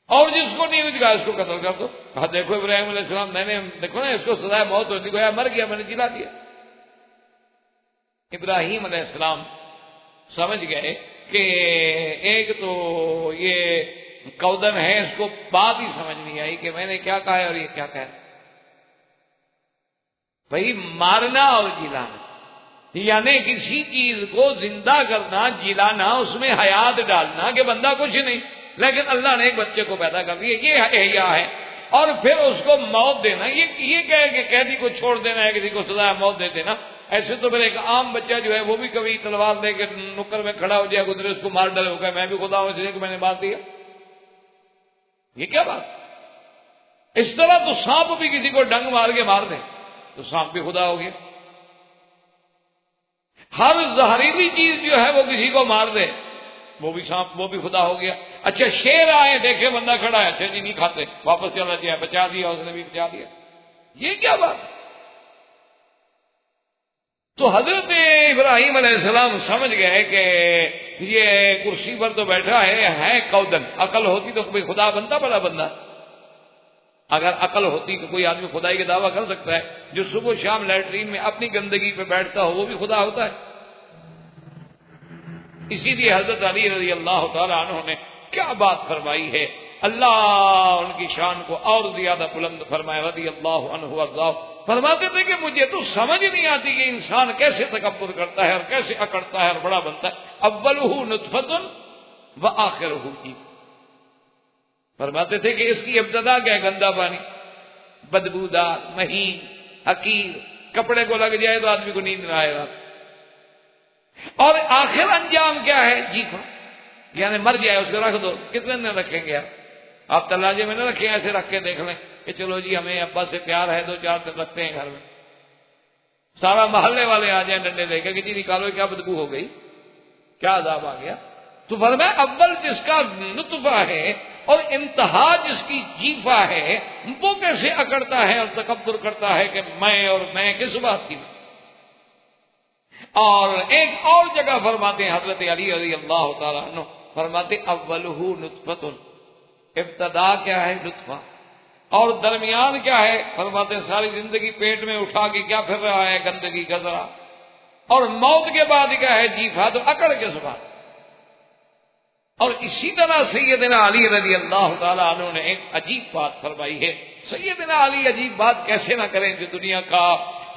اور جس کو نہیں ہوئی کہا اس کو قتل کر دو. کہا دیکھو ابراہیم علیہ السلام میں نے دیکھو نا اس کو سزا موت ہوتی گویا مر گیا، میں نے جلا دیا. ابراہیم علیہ السلام سمجھ گئے کہ ایک تو یہ کودن ہے، اس کو بات ہی سمجھ نہیں آئی کہ میں نے کیا کہا ہے اور یہ کیا کہا ہے. بھائی مارنا اور جلانا یعنی کسی چیز کو زندہ کرنا، جلانا، اس میں حیات ڈالنا کہ بندہ کچھ نہیں، لیکن اللہ نے ایک بچے کو پیدا کر دیا، یہ احیا ہے. اور پھر اس کو موت دینا، یہ کہے کہ قیدی کو چھوڑ دینا ہے، کسی کو سزا موت دے دینا. ایسے تو پھر ایک عام بچہ جو ہے وہ بھی کبھی تلوار لے کے نکر میں کھڑا ہو جائے گزرے اس کو مار ڈالے، ہوگا میں بھی خدا ہوں اس لیے کہ میں نے مار دیا. یہ کیا بات؟ اس طرح تو سانپ بھی کسی کو ڈنگ مار کے مار دے تو سانپ بھی خدا ہو گیا. ہر زہریلی چیز جو ہے وہ کسی کو مار دے وہ بھی سانپ، وہ بھی خدا ہو گیا. اچھا شیر آئے دیکھے بندہ کھڑا ہے، اچھا جی نہیں کھاتے، واپس چلا جائے، بچا دیا اس نے بھی بچا دیا. یہ کیا بات؟ تو حضرت ابراہیم علیہ السلام سمجھ گئے کہ یہ کرسی پر تو بیٹھا ہے کودن. عقل ہوتی تو کوئی خدا بنتا بڑا بندہ. اگر عقل ہوتی تو کوئی آدمی خدائی کا دعویٰ کر سکتا ہے. جو صبح شام لیٹرین میں اپنی گندگی پہ بیٹھتا ہو وہ بھی خدا ہوتا ہے. اسی لیے حضرت علی رضی اللہ تعالیٰ عنہ نے کیا بات فرمائی ہے، اللہ ان کی شان کو اور زیادہ بلند فرمائے رضی اللہ عنہ وارضاہ. فرماتے تھے کہ مجھے تو سمجھ نہیں آتی کہ انسان کیسے تکبر کرتا ہے اور کیسے اکڑتا ہے اور بڑا بنتا ہے. اولہ نطفۃ وآخرہ جیف. فرماتے تھے کہ اس کی ابتدا کیا ہے؟ گندا پانی، بدبودار، مہین، حقیر، کپڑے کو لگ جائے تو آدمی کو نیند نہ آئے گا. اور آخر انجام کیا ہے؟ جیفا، یعنی مر جائے اس کو رکھ دو. کتنے دن رکھیں گے آپ تلاجے میں نہ رکھیں، ایسے رکھ کے دیکھ لیں کہ چلو جی ہمیں ابا سے پیار ہے 2-4 دن رکھتے ہیں گھر میں. سارا محلے والے آ جائیں ڈنڈے لے کے کہ جی نکالو کیا بدبو ہو گئی، کیا عذاب آ گیا. تو فرمایا اول جس کا نطفہ ہے اور انتہا جس کی جیفا ہے وہ کیسے اکڑتا ہے اور تکبر کرتا ہے کہ میں کس بات کی. اور ایک اور جگہ فرماتے ہیں حضرت علی رضی اللہ تعالیٰ عنہ، فرماتے اولہ نطفۃ، ابتدا کیا ہے؟ نطفہ. اور درمیان کیا ہے؟ فرماتے ہیں ساری زندگی پیٹ میں اٹھا کے کیا پھر رہا ہے؟ گندگی گزرا. اور موت کے بعد کیا ہے؟ جیفا. تو اکڑ کس بات. اور اسی طرح سیدنا علی رضی اللہ تعالیٰ عنہ نے ایک عجیب بات فرمائی ہے. سیدنا علی عجیب بات کیسے نہ کریں جو دنیا کا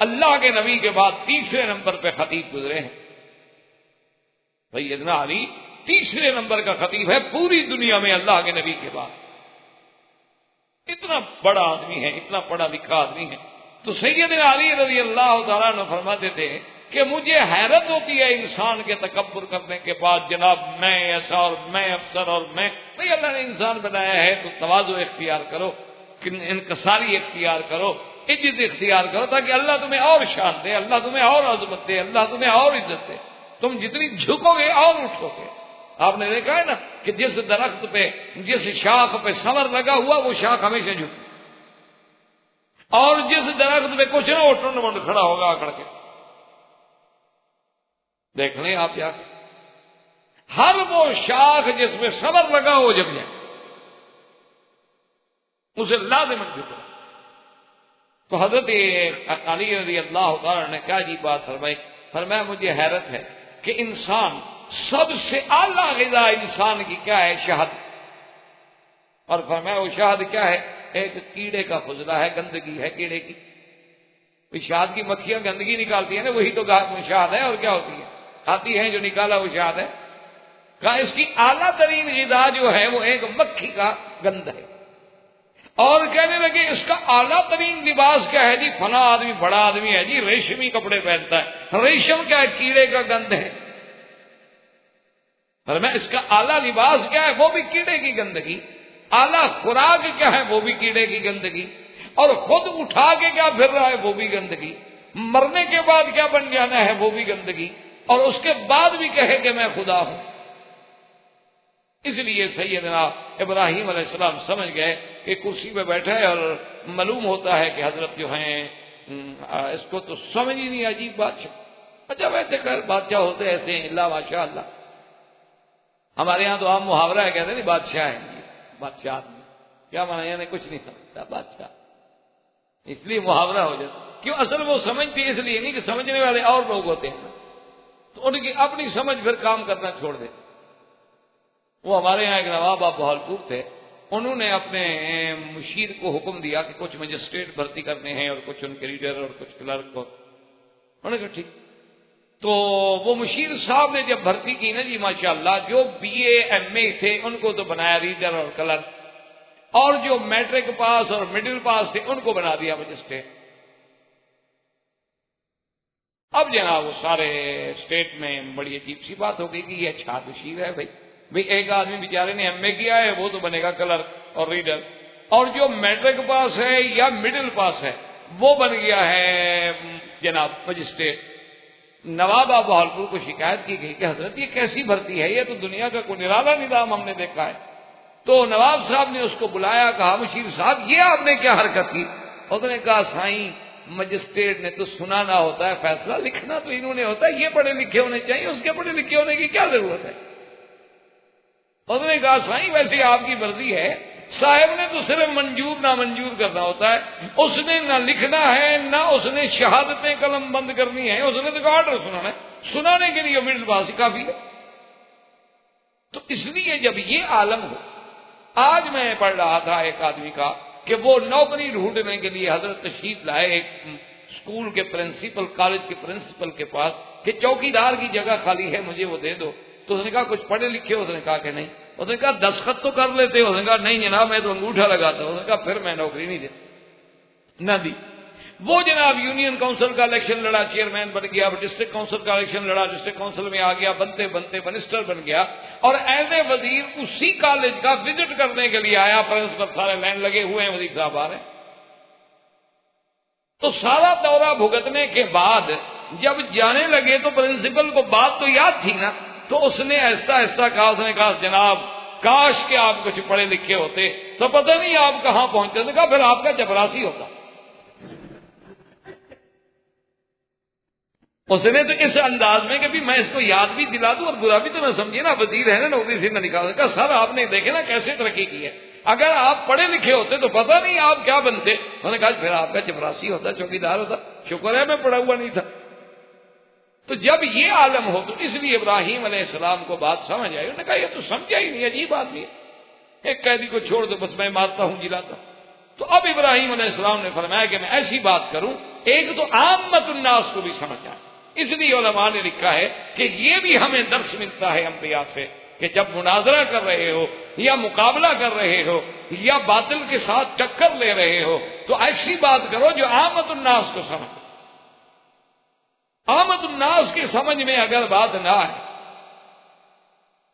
اللہ کے نبی کے بعد 3 نمبر پہ خطیب گزرے ہیں. سیدنا علی 3 نمبر کا خطیب ہے پوری دنیا میں اللہ کے نبی کے بعد. اتنا بڑا آدمی ہے، اتنا پڑھا لکھا آدمی ہے. تو سیدنا علی رضی اللہ تعالیٰ عنہ فرماتے تھے کہ مجھے حیرت ہوتی ہے انسان کے تکبر کرنے کے بعد، جناب میں ایسا اور میں افسر اور میں بھائی اللہ نے انسان بنایا ہے تو تواضع اختیار کرو، انکساری اختیار کرو، عزت اختیار کرو تاکہ اللہ تمہیں اور شان دے، اللہ تمہیں اور عظمت دے، اللہ تمہیں اور عزت دے. تم جتنی جھکو گے اور اٹھو گے. آپ نے دیکھا ہے نا کہ جس درخت پہ جس شاخ پہ ثمر لگا ہوا وہ شاخ ہمیشہ جھک، اور جس درخت پہ کچھ نہ ہو ٹنڈ کھڑا ہوگا اکڑ کے. دیکھ لیں آپ جا کے ہر وہ شاخ جس میں ثمر لگا ہو جب جائے اسے لازماً جھکنا. تو حضرت علی رضی اللہ تعالیٰ نے کیا جی بات فرمائی. فرمایا مجھے حیرت ہے کہ انسان سب سے اعلیٰ غذا انسان کی کیا ہے؟ شہد. اور فرمایا وہ شہد کیا ہے؟ ایک کیڑے کا فضلہ ہے، گندگی ہے کیڑے کی. شہد کی مکھیاں گندگی نکالتی ہیں نا، وہی تو شہد ہے. اور کیا ہوتی ہے؟ کھاتی ہیں، جو نکالا وہ شہد ہے. کہا اس کی اعلیٰ ترین غذا جو ہے وہ ایک مکھی کا گند ہے. اور کہنے لگے اس کا اعلیٰ ترین لباس کیا ہے جی؟ فلاں آدمی بڑا آدمی ہے جی، ریشمی کپڑے پہنتا ہے. ریشم کیا ہے؟ کیڑے کا گند ہے. اور میں اس کا اعلیٰ لباس کیا ہے؟ وہ بھی کیڑے کی گندگی. اعلیٰ خوراک کیا ہے؟ وہ بھی کیڑے کی گندگی. اور خود اٹھا کے کیا پھر رہا ہے؟ وہ بھی گندگی. مرنے کے بعد کیا بن جانا ہے؟ وہ بھی گندگی. اور اس کے بعد بھی کہے کہ میں خدا ہوں. اس لیے سیدنا ابراہیم علیہ السلام سمجھ گئے کہ کرسی پہ بیٹھا ہے اور معلوم ہوتا ہے کہ حضرت جو ہیں اس کو تو سمجھ ہی نہیں. عجیب بادشاہ. اچھا ویسے خیر بادشاہ ہوتے ایسے ہیں، اللہ ماشاء اللہ. ہمارے یہاں تو عام محاورہ ہے، کہتے ہیں نہیں بادشاہ ہے. بادشاہ آدمی کیا مانا؟ یعنی کچھ نہیں سمجھتا بادشاہ، اس لیے محاورہ ہو جاتا. کیوں؟ اصل وہ سمجھتی اس لیے نہیں کہ سمجھنے والے اور لوگ ہوتے ہیں تو ان کی اپنی سمجھ پھر کام کرنا چھوڑ دے. وہ ہمارے یہاں ایک نواب آپ بہالپور تھے، انہوں نے اپنے مشیر کو حکم دیا کہ کچھ مجسٹریٹ بھرتی کرنے ہیں اور کچھ ان کے ریڈر اور کچھ کلرک کو. انہوں نے کہا ٹھیک. تو وہ مشیر صاحب نے جب بھرتی کی نا جی ماشاءاللہ، جو بی اے ایم اے تھے ان کو تو بنایا ریڈر اور کلرک، اور جو میٹرک پاس اور مڈل پاس تھے ان کو بنا دیا مجسٹریٹ. اب جناب وہ سارے اسٹیٹ میں بڑی عجیب سی بات ہو گئی کہ یہ اچھا مشیر ہے. بھئی ایک آدمی بیچارے نے ایم اے کیا ہے وہ تو بنے گا کلرک اور ریڈر، اور جو میٹرک پاس ہے یا مڈل پاس ہے وہ بن گیا ہے جناب مجسٹریٹ. نواب آپ بہالپور کو شکایت کی گئی کہ حضرت یہ کیسی بھرتی ہے؟ یہ تو دنیا کا کوئی نرالا نظام ہم نے دیکھا ہے. تو نواب صاحب نے اس کو بلایا، کہا مشیر صاحب یہ آپ نے کیا حرکت کی؟ اس نے کہا سائیں مجسٹریٹ نے تو سنانا ہوتا ہے، فیصلہ لکھنا تو انہوں نے ہوتا ہے. یہ پڑھے لکھے ہونے چاہیے، اس کے پڑھے لکھے ہونے کی کیا ضرورت ہے؟ اس نے کہا سائیں ویسے آپ کی مرضی ہے، صاحب نے تو صرف منظور نامنظور کرنا ہوتا ہے. اس نے نہ لکھنا ہے نہ اس نے شہادتیں قلم بند کرنی ہے، اس نے تو آرڈر سنانا ہے. سنانے کے لیے مڈل پاس کافی ہے. تو اس لیے جب یہ عالم ہو، آج میں پڑھ رہا تھا ایک آدمی کا کہ وہ نوکری ڈھونڈنے کے لیے حضرت تشریف لائے ایک اسکول کے پرنسپل، کالج کے پرنسپل کے پاس کہ چوکیدار کی جگہ خالی ہے مجھے وہ دے دو. تو اس نے کہا کچھ پڑھے لکھے؟ اس نے کہا کہ نہیں. اس نے کہا دستخط تو کر لیتے؟ اس نے کہا نہیں جناب میں تو انگوٹھا لگاتا ہوں. اس نے کہا پھر میں نوکری نہیں دیتا. نہ دی. وہ جناب یونین کونسل کا الیکشن لڑا، چیئرمین بن گیا. ڈسٹرکٹ کونسل کا الیکشن لڑا، ڈسٹرکٹ کونسل میں آ گیا. بنتے بنتے منسٹر بن گیا. اور ایز اے وزیر اسی کالج کا وزٹ کرنے کے لیے آیا. پرنسپل سارے لائن لگے ہوئے ہیں، وزیر صاحب آ رہے ہیں. تو سارا دورہ بھگتنے کے بعد جب جانے لگے تو پرنسپل کو بات تو یاد تھی نا، تو اس نے ایسا ایسا کہا. اس نے کہا جناب کاش کہ آپ کچھ پڑھے لکھے ہوتے تو پتہ نہیں آپ کہاں پہنچتے. اس نے کہا پھر آپ کا چپراسی ہوتا. اس نے تو اس انداز میں کہ بھی میں اس کو یاد بھی دلا دوں اور برا بھی تو نہ سمجھے نا، وزیر ہے نا، نوکری سے نہ نکال. کہا سر آپ نے دیکھے نا کیسے ترقی کی ہے، اگر آپ پڑھے لکھے ہوتے تو پتہ نہیں آپ کیا بنتے. انہوں نے کہا پھر آپ کا چپراسی ہوتا، چوکیدار ہوتا. شکر ہے میں پڑھا ہوا نہیں تھا. تو جب یہ عالم ہو تو اس لیے ابراہیم علیہ السلام کو بات سمجھ آئی. انہوں نے کہا یہ تو سمجھا ہی نہیں، عجیب آدمی ہے. ایک قیدی کو چھوڑ دو بس میں مارتا ہوں جلاتا ہوں. تو اب ابراہیم علیہ السلام نے فرمایا کہ میں ایسی بات کروں ایک تو عامت الناس کو بھی سمجھ آئے. اس لیے علماء نے لکھا ہے کہ یہ بھی ہمیں درس ملتا ہے انبیاء سے کہ جب مناظرہ کر رہے ہو یا مقابلہ کر رہے ہو یا باطل کے ساتھ ٹکر لے رہے ہو تو ایسی بات کرو جو عامت الناس کو سمجھ. عامت الناس کی سمجھ میں اگر بات نہ آئے،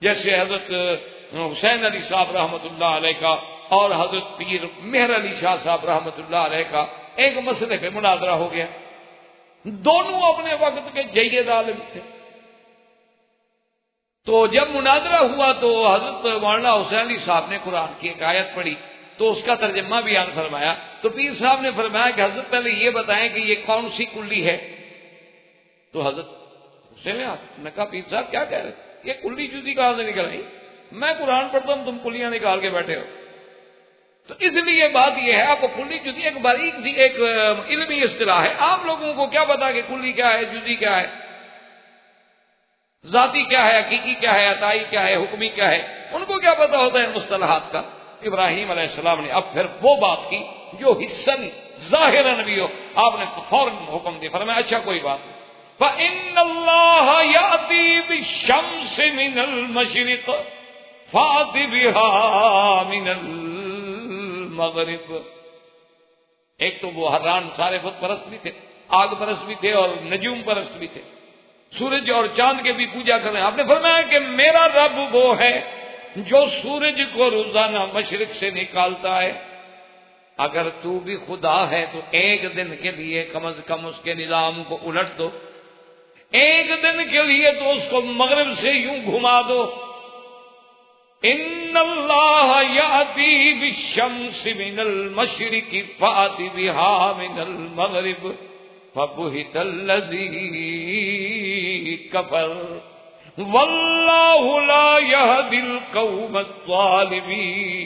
جیسے حضرت حسین علی صاحب رحمۃ اللہ علیہ کا اور حضرت پیر مہر علی شاہ صاحب رحمۃ اللہ علیہ کا ایک مسئلے پہ مناظرہ ہو گیا. دونوں اپنے وقت کے جید عالم تھے. تو جب مناظرہ ہوا تو حضرت مولانا حسین علی صاحب نے قرآن کی ایک آیت پڑھی تو اس کا ترجمہ بیان فرمایا. تو پیر صاحب نے فرمایا کہ حضرت پہلے یہ بتائیں کہ یہ کون سی کلی ہے. تو حضرت حسین نے کہا پیر صاحب کیا کہہ رہے، یہ کلی جزی کہاں سے نکل رہی؟ میں قرآن پڑھتا ہوں تم کلیاں نکال کے بیٹھے ہو. تو اس لیے بات یہ ہے، آپ کو کلی جزی ایک باریک سی ایک علمی اصطلاح ہے، عام لوگوں کو کیا پتا کہ کلی کیا ہے جزی کیا ہے. ذاتی کیا ہے، حقیقی کیا ہے، عطائی کیا ہے، حکمی کیا ہے، ان کو کیا پتا ہوتا ہے ان مصطلحات کا؟ ابراہیم علیہ السلام نے اب پھر وہ بات کی جو حصن ظاہراً بھی ہو، آپ نے فوراً حکم دیا، فرمایا اچھا کوئی بات نہیں، فَإِنَّ اللَّهَ يَأْتِي بِالشَّمْسِ مِنَ الْمَشْرِقِ فَأْتِ بِهَا مِنَ الْمَغْرِبِ۔ ایک تو وہ حران سارے بت پرست بھی تھے، آگ پرست بھی تھے، اور نجوم پرست بھی تھے، سورج اور چاند کے بھی پوجا کریں۔ آپ نے فرمایا کہ میرا رب وہ ہے جو سورج کو روزانہ مشرق سے نکالتا ہے، اگر تو بھی خدا ہے تو ایک دن کے لیے کم از کم اس کے نظام کو الٹ دو، ایک دن کے لیے تو اس کو مغرب سے یوں گھما دو۔ ان اللہ یاتی بالشمس من المشرق فات بها من المغرب فبہت الذی کفر واللہ لا یہدی القوم الظالمین۔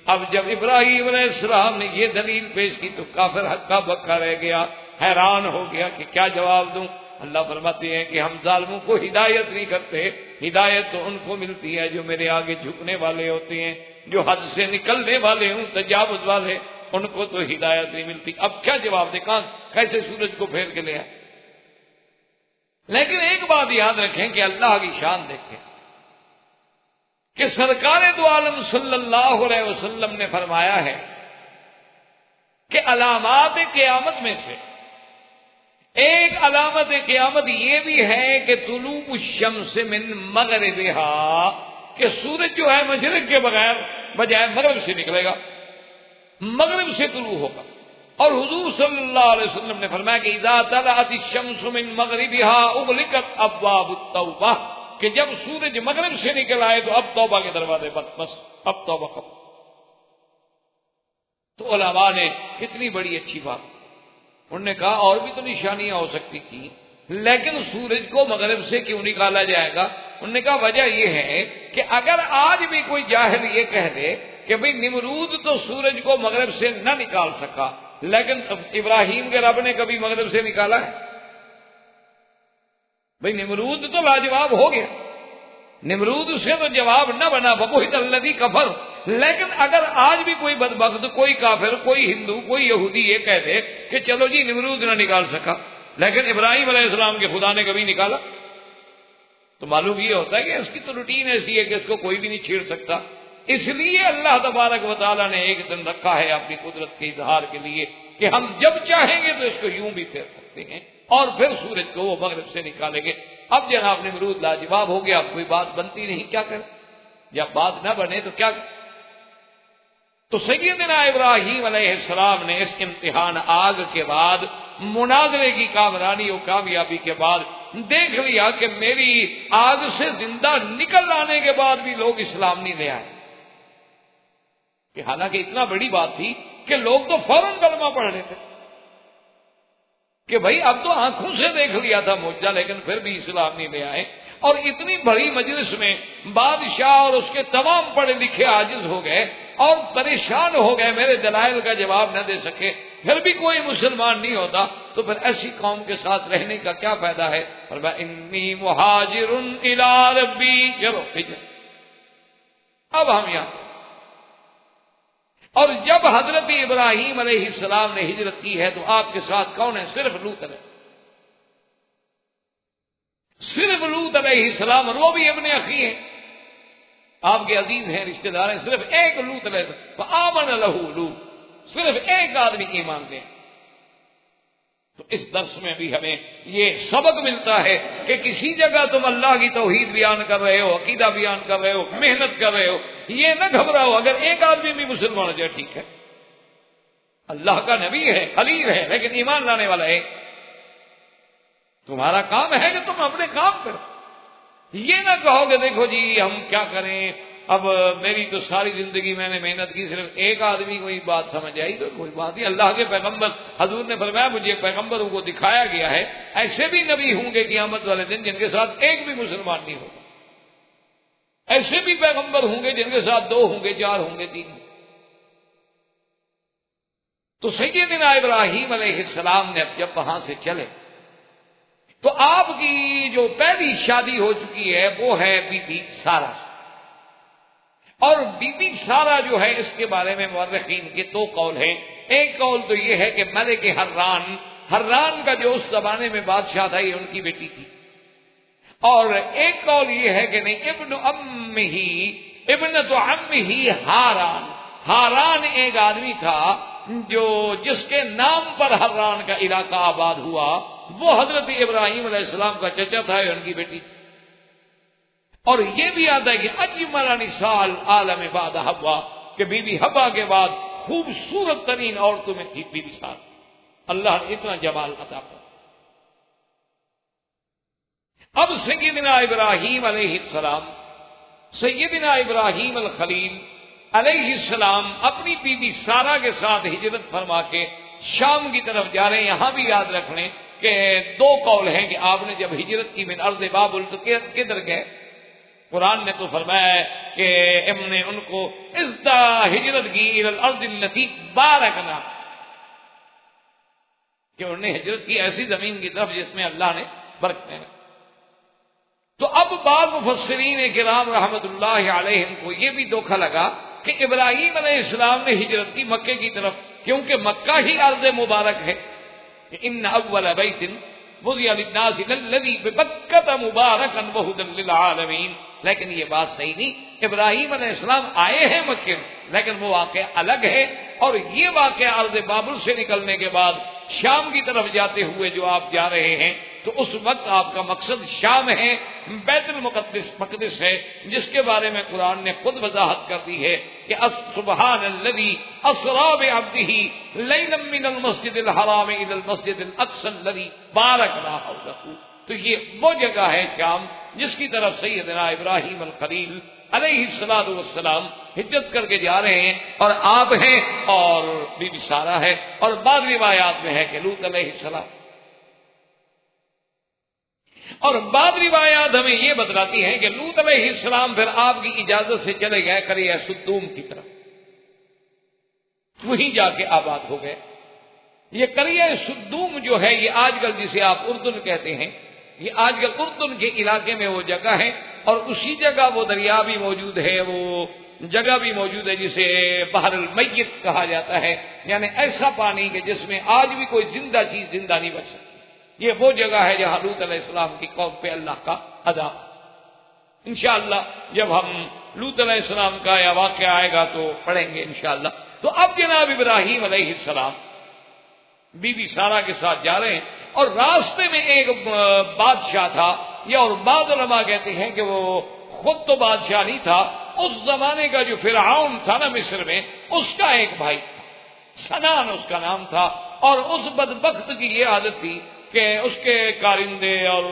اب جب ابراہیم علیہ السلام نے یہ دلیل پیش کی تو کافر ہکا بکا رہ گیا، حیران ہو گیا کہ کیا جواب دوں۔ اللہ فرماتے ہیں کہ ہم ظالموں کو ہدایت نہیں کرتے، ہدایت تو ان کو ملتی ہے جو میرے آگے جھکنے والے ہوتے ہیں، جو حد سے نکلنے والے ہوں، تجاوز والے، ان کو تو ہدایت نہیں ملتی۔ اب کیا جواب دے، کہاں کیسے سورج کو پھیر کے لے آئے؟ لیکن ایک بات یاد رکھیں کہ اللہ کی شان دیکھیں کہ سرکار دو عالم صلی اللہ علیہ وسلم نے فرمایا ہے کہ علامات قیامت میں سے ایک علامت قیامت یہ بھی ہے کہ طلوع الشمس من مغربہا، کہ سورج جو ہے مشرق کے بجائے مغرب سے نکلے گا، مغرب سے طلوع ہوگا۔ اور حضور صلی اللہ علیہ وسلم نے فرمایا کہ اذا طلعت الشمس من مغربها اغلقت ابواب التوبہ، کہ جب سورج مغرب سے نکل آئے تو اب توبہ کے دروازے بس اب توبہ ختم۔ تو علماء نے کتنی بڑی اچھی بات، انہوں نے کہا اور بھی تو نشانیاں ہو سکتی تھیں، لیکن سورج کو مغرب سے کیوں نکالا جائے گا؟ انہوں نے کہا وجہ یہ ہے کہ اگر آج بھی کوئی جاہل یہ کہہ دے کہ بھئی نمرود تو سورج کو مغرب سے نہ نکال سکا، لیکن ابراہیم کے رب نے کبھی مغرب سے نکالا ہے؟ بھئی نمرود تو لاجواب ہو گیا، نمرود سے تو جواب نہ بنا، فبہت الذی کفر۔ لیکن اگر آج بھی کوئی بدبخت، کوئی کافر، کوئی ہندو، کوئی یہودی یہ کہہ دے کہ چلو جی نمرود نہ نکال سکا لیکن ابراہیم علیہ السلام کے خدا نے کبھی نکالا، تو معلوم یہ ہوتا ہے کہ اس کی تو روٹین ایسی ہے کہ اس کو کوئی بھی نہیں چھیڑ سکتا۔ اس لیے اللہ تبارک و تعالیٰ نے ایک دن رکھا ہے اپنی قدرت کے اظہار کے لیے کہ ہم جب چاہیں گے تو اس کو یوں بھی پھیر سکتے ہیں، اور پھر سورج کو وہ مغرب سے نکالیں گے۔ اب جناب نمرود لاجواب ہو گیا، اب کوئی بات بنتی نہیں، کیا کریں؟ جب بات نہ بنے تو کیا کریں؟ تو سیدنا ابراہیم علیہ السلام نے اس امتحان آگ کے بعد، مناظرے کی کامرانی اور کامیابی کے بعد دیکھ لیا کہ میری آگ سے زندہ نکل آنے کے بعد بھی لوگ اسلام نہیں لے آئے، کہ حالانکہ اتنا بڑی بات تھی کہ لوگ تو فوراً کلمہ پڑھ رہے تھے کہ بھائی اب تو آنکھوں سے دیکھ لیا تھا معجزہ، لیکن پھر بھی اسلام نہیں لے آئے۔ اور اتنی بڑی مجلس میں بادشاہ اور اس کے تمام پڑھے لکھے عاجز ہو گئے اور پریشان ہو گئے، میرے دلائل کا جواب نہ دے سکے، پھر بھی کوئی مسلمان نہیں ہوتا، تو پھر ایسی قوم کے ساتھ رہنے کا کیا فائدہ ہے؟ فرمایا انی مہاجر الی ربی، چلو اب ہم یہاں۔ اور جب حضرت ابراہیم علیہ السلام نے ہجرت کی ہے تو آپ کے ساتھ کون ہے؟ صرف لوط علیہ، صرف لوط علیہ السلام، اور وہ بھی ابن اخی ہیں، آپ کے عزیز ہیں، رشتہ دار ہیں، صرف ایک لوط علیہ السلام، فآمن لہ لوط، صرف ایک آدمی ایمان لے۔ تو اس درس میں بھی ہمیں یہ سبق ملتا ہے کہ کسی جگہ تم اللہ کی توحید بیان کر رہے ہو، عقیدہ بیان کر رہے ہو، محنت کر رہے ہو، یہ نہ گھبراؤ، اگر ایک آدمی بھی مسلمان ہو جائے ٹھیک ہے، اللہ کا نبی ہے، خلیل ہے، لیکن ایمان لانے والا ہے۔ تمہارا کام ہے کہ تم اپنے کام کرو، یہ نہ کہو کہ دیکھو جی ہم کیا کریں، اب میری تو ساری زندگی میں نے محنت کی، صرف ایک آدمی کو یہ بات سمجھ آئی تو کوئی بات نہیں۔ اللہ کے پیغمبر حضور نے فرمایا مجھے پیغمبروں کو دکھایا گیا ہے ایسے بھی نبی ہوں گے قیامت والے دن جن کے ساتھ ایک بھی مسلمان نہیں ہوگا، ایسے بھی پیغمبر ہوں گے جن کے ساتھ 2 ہوں گے، 4 ہوں گے، 3 ہوں گے۔ تو سیدنا ابراہیم علیہ السلام نے اب جب وہاں سے چلے، تو آپ کی جو پہلی شادی ہو چکی ہے وہ ہے بی بی سارا، اور بی بی سارا جو ہے اس کے بارے میں مورخین کے دو قول ہیں۔ ایک قول تو یہ ہے کہ ملک حران کا جو اس زمانے میں بادشاہ تھا یہ ان کی بیٹی تھی، اور ایک قول یہ ہے کہ نہیں، ابنت عم ہی ہاران ایک آدمی تھا جس کے نام پر حران کا علاقہ آباد ہوا، وہ حضرت ابراہیم علیہ السلام کا چچا تھا، ان کی بیٹی۔ اور یہ بھی آتا ہے کہ اجمل نساء العالم بعد حوا، کہ بی بی حوا کے بعد خوبصورت ترین عورتوں میں تھی بی بی سارا۔ اللہ نے اتنا جمال عطا کیا۔ اب سیدنا ابراہیم علیہ السلام، سیدنا ابراہیم الخلیل علیہ السلام اپنی بی بی سارا کے ساتھ ہجرت فرما کے شام کی طرف جا رہے ہیں۔ یہاں بھی یاد رکھ لیں کہ دو قول ہیں کہ آپ نے جب ہجرت کی من ارض بابل تو کدھر گئے؟ قرآن نے تو فرمایا ہے کہ ہم نے ان کو ازدا ہجرت کی الی الارض التي بارکنا، کہ انہوں نے ہجرت کی ایسی زمین کی طرف جس میں اللہ نے برکتیں رکھی۔ تو اب بعض مفسرین کرام رحمت اللہ علیہم کو یہ بھی دھوکہ لگا کہ ابراہیم علیہ السلام نے ہجرت کی مکے کی طرف، کیونکہ مکہ ہی ارض مبارک ہے۔ ان اول بیت وضع للناس للذی ببکۃ مبارکا وہدی للعالمین، لیکن یہ بات صحیح نہیں۔ ابراہیم علیہ السلام آئے ہیں مکے میں، لیکن وہ واقعہ الگ ہے، اور یہ واقعہ ارض بابل سے نکلنے کے بعد شام کی طرف جاتے ہوئے جو آپ جا رہے ہیں، تو اس وقت آپ کا مقصد شام ہے، بیت المقدس ہے، جس کے بارے میں قرآن نے خود وضاحت کر دی ہے کہ سبحان الذی اسری بعبدہ لیلا من المسجد الحرام الی المسجد الاقصی الذی بارکنا حولہ۔ تو یہ وہ جگہ ہے شام جس کی طرف سیدنا ابراہیم الخلیل علیہ الصلوۃ والسلام ہجرت کر کے جا رہے ہیں، اور آپ ہیں اور بی بی سارا ہے، اور بعض روایات میں ہے کہ لوط علیہ السلام، اور بعض روایات ہمیں یہ بتلاتی ہیں کہ لوط علیہ السلام پھر آپ کی اجازت سے چلے گئے قریہ سدوم کی طرف، وہیں جا کے آباد ہو گئے۔ یہ قریہ سدوم جو ہے یہ آج کل جسے آپ اردن کہتے ہیں، یہ آج کل اردن کے علاقے میں وہ جگہ ہے، اور اسی جگہ وہ دریا بھی موجود ہے، وہ جگہ بھی موجود ہے جسے بحر المیت کہا جاتا ہے، یعنی ایسا پانی کہ جس میں آج بھی کوئی زندہ چیز زندہ نہیں بچ سکتی۔ یہ وہ جگہ ہے جہاں لوط علیہ السلام کی قوم پہ اللہ کا عذاب۔ انشاءاللہ جب ہم لوط علیہ السلام کا یہ واقعہ آئے گا تو پڑھیں گے انشاءاللہ۔ تو اب جناب ابراہیم علیہ السلام بی بی سارا کے ساتھ جا رہے ہیں، اور راستے میں ایک بادشاہ تھا، یا اور بعض علماء کہتے ہیں کہ وہ خود تو بادشاہ نہیں تھا، اس زمانے کا جو فرعون تھا نا مصر میں، اس کا ایک بھائی تھا، سنان اس کا نام تھا، اور اس بدبخت کی یہ عادت تھی کہ اس کے کارندے اور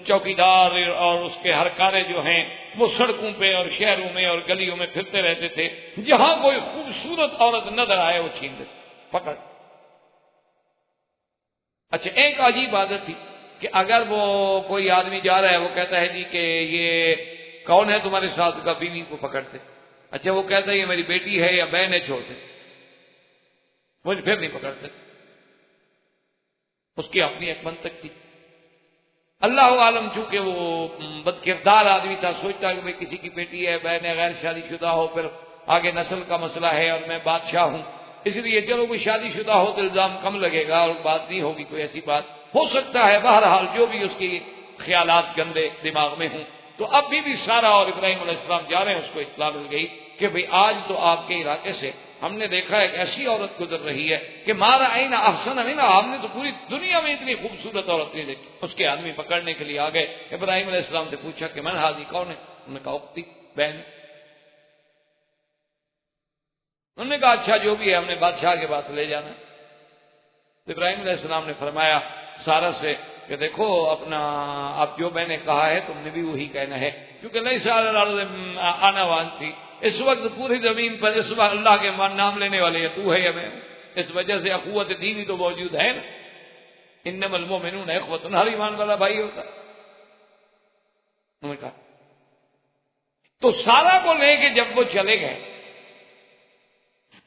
چوکیدار اور اس کے ہرکارے جو ہیں وہ سڑکوں پہ اور شہروں میں اور گلیوں میں پھرتے رہتے تھے، جہاں کوئی خوبصورت عورت نظر آئے وہ چھین لیتے، پکڑ۔ اچھا، ایک عجیب عادت تھی کہ اگر وہ کوئی آدمی جا رہا ہے، وہ کہتا ہے جی کہ یہ کون ہے تمہارے ساتھ کا، بیوی کو پکڑتے۔ اچھا، وہ کہتا ہے یہ میری بیٹی ہے یا بہن ہے، چھوڑتے، وہ پھر نہیں پکڑتے۔ اس کی اپنی ایک منطق تھی۔ اللہ عالم چونکہ وہ بد کردار آدمی تھا، سوچتا کہ بھائی کسی کی بیٹی ہے، بہن ہے، غیر شادی شدہ ہو، پھر آگے نسل کا مسئلہ ہے اور میں بادشاہ ہوں، اس لیے چلو کوئی شادی شدہ ہو تو الزام کم لگے گا اور بات نہیں ہوگی، کوئی ایسی بات ہو سکتا ہے۔ بہرحال جو بھی اس کی خیالات گندے دماغ میں ہوں، تو اب بھی سارا اور ابراہیم علیہ السلام جا رہے ہیں، اس کو اطلاع مل گئی کہ بھئی آج تو آپ کے علاقے سے ہم نے دیکھا ایک ایسی عورت گزر رہی ہے کہ مارا عین احسن منہا، ہم نے تو پوری دنیا میں اتنی خوبصورت عورت نہیں دیکھی۔ اس کے آدمی پکڑنے کے لیے آ گئے، ابراہیم علیہ السلام سے پوچھا کہ من ہذی، کون ہے؟ انہوں نے کہا اختی، بہن۔ انہوں نے کہا اچھا جو بھی ہے، ہم نے بادشاہ کے پاس لے جانا۔ تو ابراہیم علیہ السلام نے فرمایا سارا سے کہ دیکھو اپنا اب جو میں نے کہا ہے تم نے بھی وہی کہنا ہے، کیونکہ نہیں سارا آنا وان تھی، اس وقت پوری زمین پر اس وقت اللہ کے نام لینے والے یا تو ہے یا میں، اس وجہ سے اخوت دینی تو موجود ہے نا، انما المؤمنون اخوۃ، ہر ایمان والا بھائی ہوتا۔ انہوں نے کہا تو سارا کو لے کے جب وہ چلے گئے،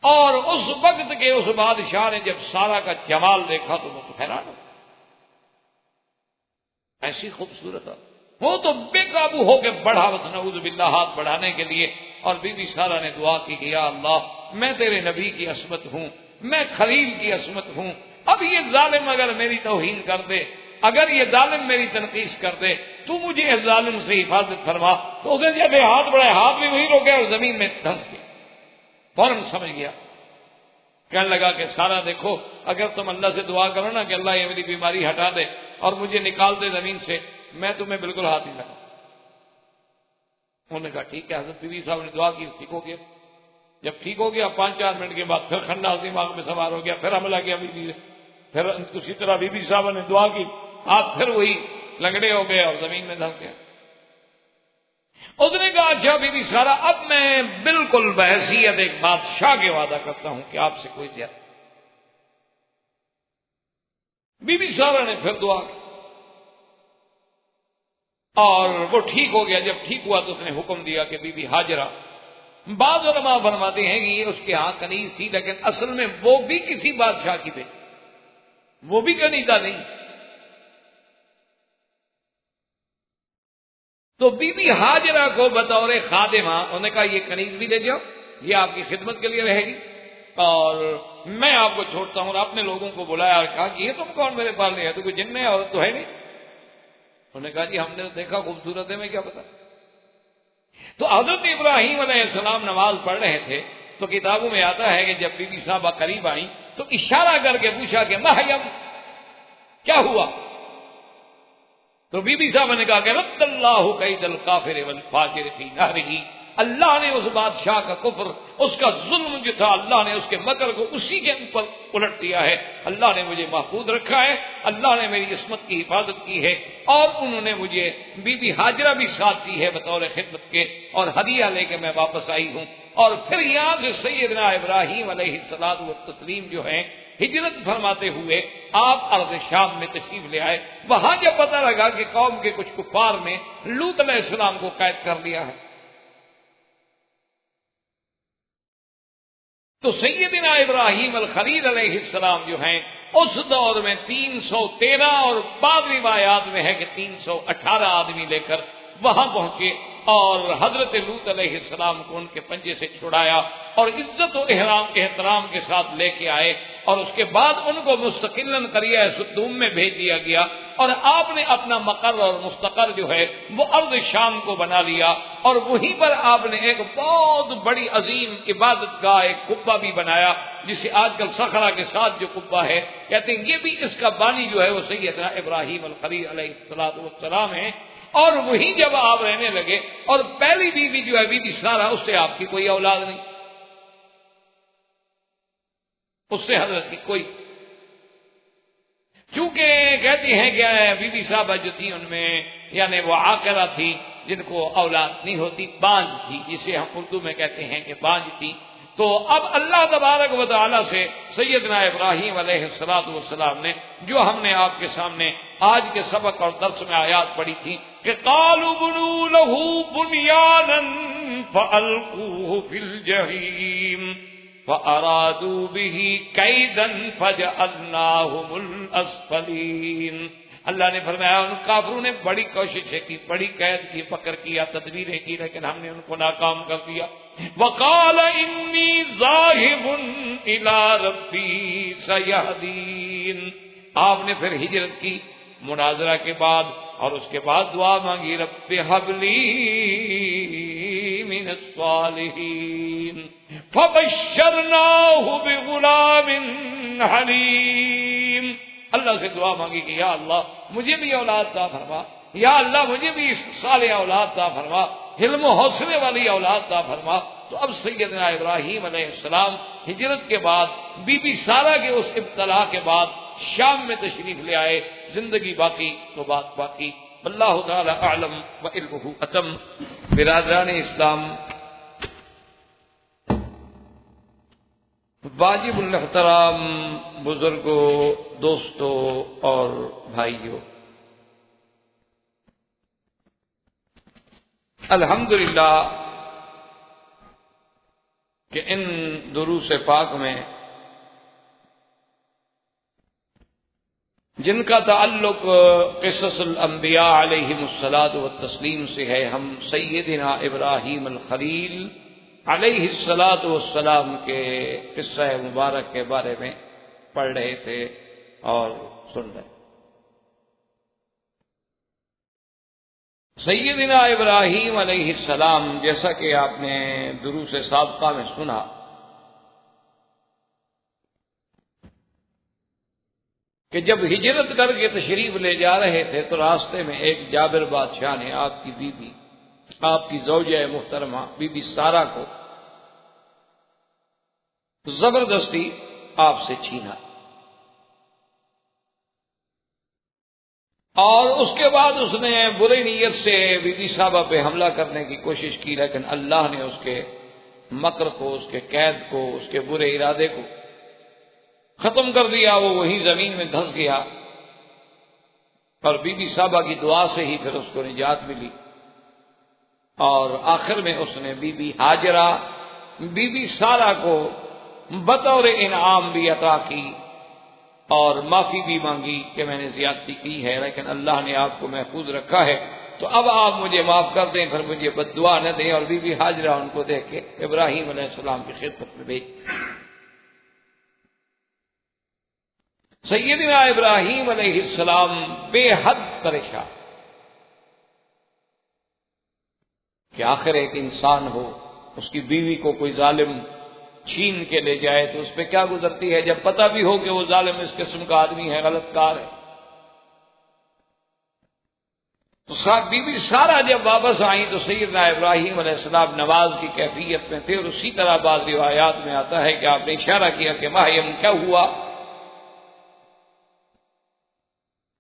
اور اس وقت کے اس بادشاہ نے جب سارا کا جمال دیکھا تو وہ حیران ہو، ایسی خوبصورت وہ تو بے قابو ہو کے بڑھا، بس نعوذ باللہ ہاتھ بڑھانے کے لیے، اور بی بی سارہ نے دعا کی کہ یا اللہ میں تیرے نبی کی عصمت ہوں، میں خلیل کی عصمت ہوں، اب یہ ظالم اگر میری توہین کر دے، اگر یہ ظالم میری تنقید کر دے، تو مجھے اس ظالم سے حفاظت فرما۔ تو اس نے جب ہاتھ بڑھائے، ہاتھ بھی وہی رک گیا اور زمین میں دھنس گیا، فوراً سمجھ گیا، کہنے لگا کہ سارا دیکھو، اگر تم اللہ سے دعا کرو نا کہ اللہ یہ میری بیماری ہٹا دے اور مجھے نکال دے زمین سے، میں تمہیں بالکل ہاتھ نہیں لگاؤں۔ انہوں نے کہا ٹھیک ہے حضرت، بی بی صاحب نے دعا کی، ٹھیک ہو گیا۔ جب ٹھیک ہو گیا 5-4 منٹ کے بعد پھر خناس دماغ میں سوار ہو گیا، پھر حملہ کیا بی بی نے، پھر اسی طرح بی بی صاحب نے دعا کی، ہاتھ پھر وہی لنگڑے ہو گئے اور زمین میں دھنس گیا۔ اس نے کہا اچھا بی بی سارا، اب میں بالکل بحیثیت ایک بادشاہ کے وعدہ کرتا ہوں کہ آپ سے کوئی زیادہ۔ بی بی سارا نے پھر دعا کی اور وہ ٹھیک ہو گیا۔ جب ٹھیک ہوا تو اس نے حکم دیا کہ بی بی ہاجرہ، بعض علماء فرماتے ہیں کہ یہ اس کے ہاں کنیز تھی، لیکن اصل میں وہ بھی کسی بادشاہ کی بیٹی، وہ بھی کنیزہ نہیں۔ تو بی بی ہاجرہ کو بطور خادمہ انہوں نے کہا یہ کنیز بھی لے جاؤ، یہ آپ کی خدمت کے لیے رہے گی، اور میں آپ کو چھوڑتا ہوں۔ اور اپنے لوگوں کو بلایا اور کہا کہ یہ تم کون میرے پاس لے آئے، تو کوئی جن میں عورت تو ہے نہیں۔ انہوں نے کہا جی ہم نے دیکھا خوبصورت ہے، میں کیا پتا۔ تو حضرت ابراہیم علیہ السلام نماز پڑھ رہے تھے، تو کتابوں میں آتا ہے کہ جب بی بی صاحبہ قریب آئیں تو اشارہ کر کے پوچھا کہ مریم کیا ہوا؟ تو بی بی صاحبہ نے کہا کہ رد اللہ کید الکافر والفاجر فی نہرہ، اللہ نے اس بادشاہ کا کفر، اس کا ظلم جو تھا، اللہ نے اس کے مکر کو اسی کے اوپر الٹ دیا ہے۔ اللہ نے مجھے محفوظ رکھا ہے، اللہ نے میری عصمت کی حفاظت کی ہے، اور انہوں نے مجھے بی بی ہاجرہ بھی ساتھ دی ہے بطور خدمت کے، اور ہدیہ لے کے میں واپس آئی ہوں۔ اور پھر یہاں سے سیدنا ابراہیم علیہ الصلوۃ والتسلیم جو ہیں ہجرت فرماتے ہوئے آپ ارض شام میں تشریف لے آئے۔ وہاں جب پتہ لگا کہ قوم کے کچھ کفار نے لوط علیہ السلام کو قید کر لیا ہے، تو سیدنا ابراہیم الخلیل علیہ السلام جو ہیں اس دور میں 313 اور بعض روایات میں ہے کہ 318 آدمی لے کر وہاں پہنچے، اور حضرت لوط علیہ السلام کو ان کے پنجے سے چھڑایا اور عزت و احترام کے ساتھ لے کے آئے، اور اس کے بعد ان کو مستقلاً قریہ سدوم میں بھیج دیا گیا، اور آپ نے اپنا مقر اور مستقر جو ہے وہ ارض شام کو بنا لیا، اور وہیں پر آپ نے ایک بہت بڑی عظیم عبادت گاہ ایک قبہ بھی بنایا، جسے آج کل صخرہ کے ساتھ جو قبہ ہے کہتے ہیں یہ بھی اس کا بانی جو ہے وہ سیدنا ابراہیم الخلیل علیہ السلام ہے۔ اور وہیں جب آپ رہنے لگے، اور پہلی بیوی جو ہے بی بی سارہ، اس سے آپ کی کوئی اولاد نہیں، اس سے حضرت کی کوئی، چونکہ کہتی ہیں کہ بی بی صاحبہ جو تھی ان میں یعنی وہ عاقرہ تھی، جن کو اولاد نہیں ہوتی، بانج تھی، جسے ہم اردو میں کہتے ہیں کہ بانج تھی۔ تو اب اللہ تبارک و تعالیٰ سے سیدنا ابراہیم علیہ السلام نے جو ہم نے آپ کے سامنے آج کے سبق اور درس میں آیات پڑھی تھی کہ قالوا بنوا له بنيانا فألقوه في الجحيم فأرادوا به كيدا فجعلناهم الأسفلين۔ اللہ نے فرمایا ان کافروں نے بڑی کوششیں کی، بڑی قید کی، فکر کیا، تدبیریں کی، لیکن ہم نے ان کو ناکام کر دیا۔ وقال انی ذاہب الی ربی سیہدین، آپ نے پھر ہجرت کی مناظرہ کے بعد، اور اس کے بعد دعا مانگی رب ھب لی من الصالحین فبشرناہ بغلام حلیم۔ اللہ سے دعا مانگی کہ یا اللہ مجھے بھی اولاد عطا فرما، یا اللہ مجھے بھی صالح اولاد عطا فرما، حلم و حوصلے والی اولاد عطا فرما۔ تو اب سیدنا ابراہیم علیہ السلام ہجرت کے بعد بی بی سارہ کے اس ابتلا کے بعد شام میں تشریف لے آئے، زندگی باقی تو بات باقی۔ واللہ تعالی اعلم وعلمہ اتم۔ برادران اسلام، واجب الاحترام بزرگوں، دوستوں اور بھائیوں، الحمدللہ کہ ان دروس پاک میں جن کا تعلق قصص الانبیاء علیہم الصلاۃ والتسلیم سے ہے، ہم سیدنا ابراہیم الخلیل علیہ الصلاۃ والسلام کے قصہ مبارک کے بارے میں پڑھ رہے تھے اور سن رہے. سیدنا ابراہیم علیہ السلام، جیسا کہ آپ نے دروس سابقہ میں سنا، کہ جب ہجرت کر کے تشریف لے جا رہے تھے تو راستے میں ایک جابر بادشاہ نے آپ کی بیوی، آپ کی زوجہ محترمہ بی بی سارہ کو زبردستی آپ سے چھینا، اور اس کے بعد اس نے بری نیت سے بی بی صاحبہ پہ حملہ کرنے کی کوشش کی، لیکن اللہ نے اس کے مکر کو، اس کے قید کو، اس کے برے ارادے کو ختم کر دیا. وہ وہیں زمین میں دھس گیا، اور بی بی صاحبہ کی دعا سے ہی پھر اس کو نجات ملی. اور آخر میں اس نے بی بی ہاجرہ، بی بی سارہ کو بطور انعام بھی عطا کی اور معافی بھی مانگی کہ میں نے زیادتی کی ہے، لیکن اللہ نے آپ کو محفوظ رکھا ہے، تو اب آپ مجھے معاف کر دیں، پھر مجھے بد دعا نہ دیں. اور بی بی ہاجرہ ان کو دیکھ کے ابراہیم علیہ السلام کی خدمت میں بھیج. سیدنا ابراہیم علیہ السلام بے حد پریشان کہ آخر ایک انسان ہو، اس کی بیوی کو کوئی ظالم چھین کے لے جائے تو اس پہ کیا گزرتی ہے، جب پتہ بھی ہو کہ وہ ظالم اس قسم کا آدمی ہے، غلط کار ہے. تو بی بی سارہ جب واپس آئیں تو سیدنا ابراہیم علیہ السلام نماز کی کیفیت میں تھے، اور اسی طرح بعض روایات میں آتا ہے کہ آپ نے اشارہ کیا کہ مریم کیا ہوا.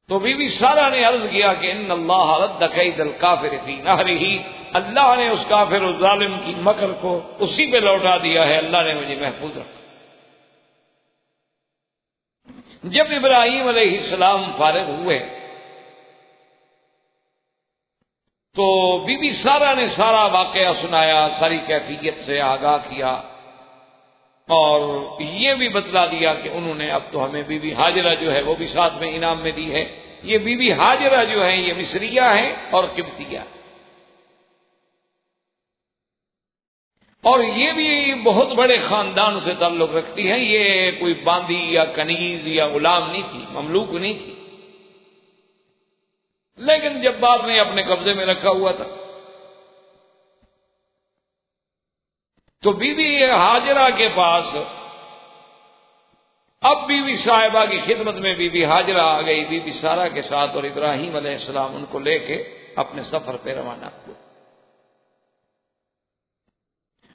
تو بی بی سارہ نے عرض کیا کہ ان اللہ رد کید الکافر فی نہرہ، اللہ نے اس کافر و ظالم کی مکر کو اسی پہ لوٹا دیا ہے، اللہ نے مجھے محفوظ رکھا. جب ابراہیم علیہ السلام فارغ ہوئے تو بی بی سارہ نے سارا واقعہ سنایا، ساری کیفیت سے آگاہ کیا، اور یہ بھی بتلا دیا کہ انہوں نے اب تو ہمیں بی بی ہاجرہ جو ہے وہ بھی ساتھ میں انعام میں دی ہے. یہ بی بی ہاجرہ جو ہیں یہ مصریہ ہیں اور قبطیہ، اور یہ بھی بہت بڑے خاندان سے تعلق رکھتی ہیں. یہ کوئی باندی یا کنیز یا غلام نہیں تھی، مملوک نہیں تھی، لیکن جب باپ نے اپنے قبضے میں رکھا ہوا تھا تو بی بی ہاجرہ کے پاس اب بی بی صاحبہ کی خدمت میں بی بی ہاجرہ آ گئی بی بی سارہ کے ساتھ، اور ابراہیم علیہ السلام ان کو لے کے اپنے سفر پہ روانہ ہوئے.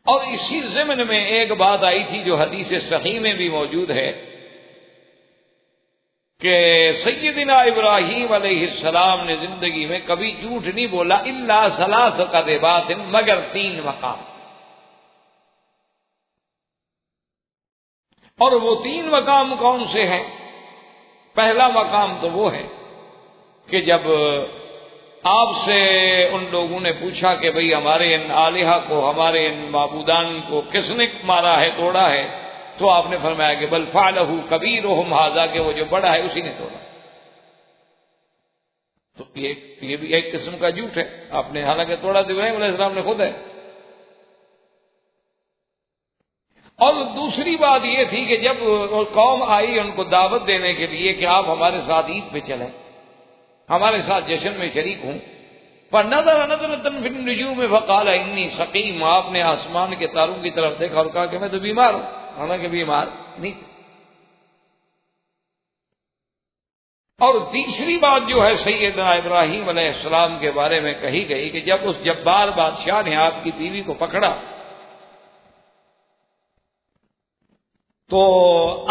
اور اسی ضمن میں ایک بات آئی تھی جو حدیث صحیح میں بھی موجود ہے کہ سیدنا ابراہیم علیہ السلام نے زندگی میں کبھی جھوٹ نہیں بولا الا ثلاث کذبات، مگر 3 مقام. اور وہ 3 مقام کون سے ہیں؟ پہلا مقام تو وہ ہے کہ جب آپ سے ان لوگوں نے پوچھا کہ بھئی ہمارے ان آلہہ کو، ہمارے ان معبودان کو کس نے مارا ہے، توڑا ہے، تو آپ نے فرمایا کہ بل فعلہ کبیرہم ھذا، کہ وہ جو بڑا ہے اسی نے توڑا. تو یہ بھی ایک قسم کا جھوٹ ہے. آپ نے حالانکہ توڑا تو ابراہیم علیہ السلام نے خود ہے. اور دوسری بات یہ تھی کہ جب قوم آئی ان کو دعوت دینے کے لیے کہ آپ ہمارے ساتھ عید پہ چلیں، ہمارے ساتھ جشن میں شریک ہوں، فنظر نظرۃ فی النجوم فقال انی سقیم، آپ نے آسمان کے تاروں کی طرف دیکھا اور کہا کہ میں تو بیمار ہوں، حالانکہ بیمار نہیں تھا. اور تیسری بات جو ہے سیدنا ابراہیم علیہ السلام کے بارے میں کہی گئی کہ جب اس جبار بادشاہ نے آپ کی بیوی کو پکڑا تو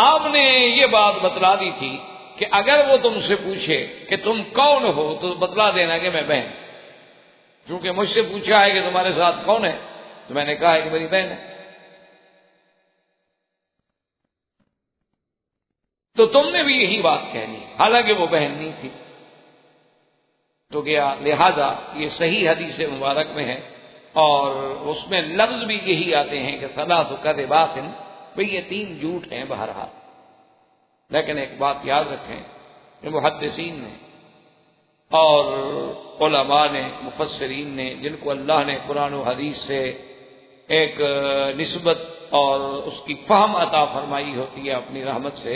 آپ نے یہ بات بتلا دی تھی کہ اگر وہ تم سے پوچھے کہ تم کون ہو تو بتلا دینا کہ میں بہن، چونکہ مجھ سے پوچھا ہے کہ تمہارے ساتھ کون ہے تو میں نے کہا ہے کہ میری بہن ہے. تو تم نے بھی یہی بات کہنی، حالانکہ وہ بہن نہیں تھی. تو گیا، لہذا یہ صحیح حدیث مبارک میں ہے، اور اس میں لفظ بھی یہی آتے ہیں کہ ثلاث کذبات، بھئی یہ 3 جھوٹ ہیں بہرحال. لیکن ایک بات یاد رکھیں محدثین نے اور علماء نے، مفسرین نے، جن کو اللہ نے قرآن و حدیث سے ایک نسبت اور اس کی فہم عطا فرمائی ہوتی ہے اپنی رحمت سے،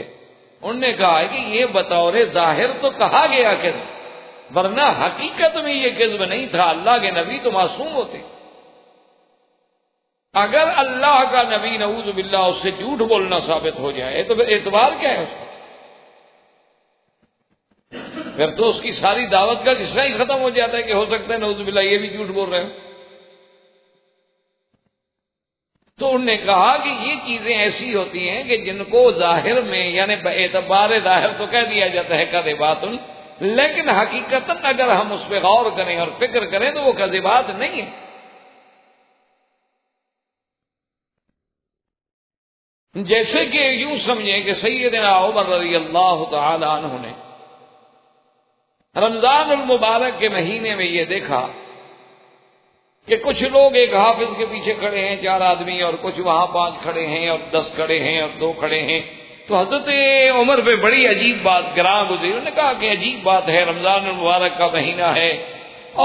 انہوں نے کہا ہے کہ یہ بطور ظاہر تو کہا گیا کذب، ورنہ حقیقت میں یہ کذب نہیں تھا، اللہ کے نبی تو معصوم ہوتے۔ اگر اللہ کا نبی نعوذ باللہ اس سے جھوٹ بولنا ثابت ہو جائے تو پھر اعتبار کیا ہے اس کا؟ پھر تو اس کی ساری دعوت کا قصہ ہی ختم ہو جاتا ہے کہ ہو سکتا ہے نعوذ باللہ یہ بھی جھوٹ بول رہے ہو۔ تو انہوں نے کہا کہ یہ چیزیں ایسی ہوتی ہیں کہ جن کو ظاہر میں یعنی اعتبار ظاہر تو کہہ دیا جاتا ہے کذبات، لیکن حقیقتاً اگر ہم اس پہ غور کریں اور فکر کریں تو وہ کذبات نہیں ہیں۔ جیسے کہ یوں سمجھیں کہ سیدنا عمر رضی اللہ تعالی عنہ نے رمضان المبارک کے مہینے میں یہ دیکھا کہ کچھ لوگ ایک حافظ کے پیچھے کھڑے ہیں 4 آدمی، اور کچھ وہاں 5 کھڑے ہیں اور 10 کھڑے ہیں اور 2 کھڑے ہیں۔ تو حضرت عمر پہ بڑی عجیب بات گراں گزری، انہوں نے کہا کہ عجیب بات ہے، رمضان المبارک کا مہینہ ہے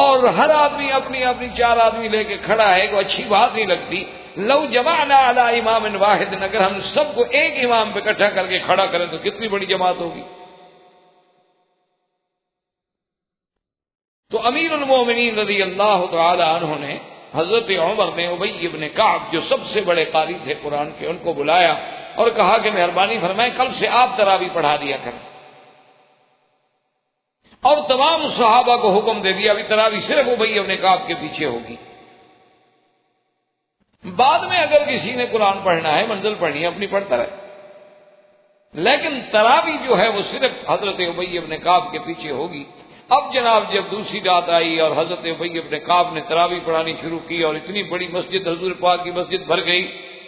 اور ہر آدمی اپنی اپنی 4 آدمی لے کے کھڑا ہے، کوئی اچھی بات نہیں لگتی۔ لو جمعنا علی امام واحد، اگر ہم سب کو ایک امام پہ اکٹھا کر کے کھڑا کریں تو کتنی بڑی جماعت ہوگی۔ تو امیر المومنین رضی اللہ تعالی عنہ نے حضرت عمر نے ابی ابن کعب جو سب سے بڑے قاری تھے قرآن کے، ان کو بلایا اور کہا کہ مہربانی فرمائیں کل سے آپ تراویح پڑھا دیا کریں، اور تمام صحابہ کو حکم دے دیا ابھی تراویح صرف ابی ابن کعب کے پیچھے ہوگی، بعد میں اگر کسی نے قرآن پڑھنا ہے منزل پڑھنی ہے اپنی پڑھتا رہے، لیکن تراویح جو ہے وہ صرف حضرت ابی ابن کعب کے پیچھے ہوگی۔ اب جناب جب دوسری رات آئی اور حضرت ابی ابن کعب نے تراویح پڑھانی شروع کی اور اتنی بڑی مسجد حضور پاک کی مسجد بھر گئی،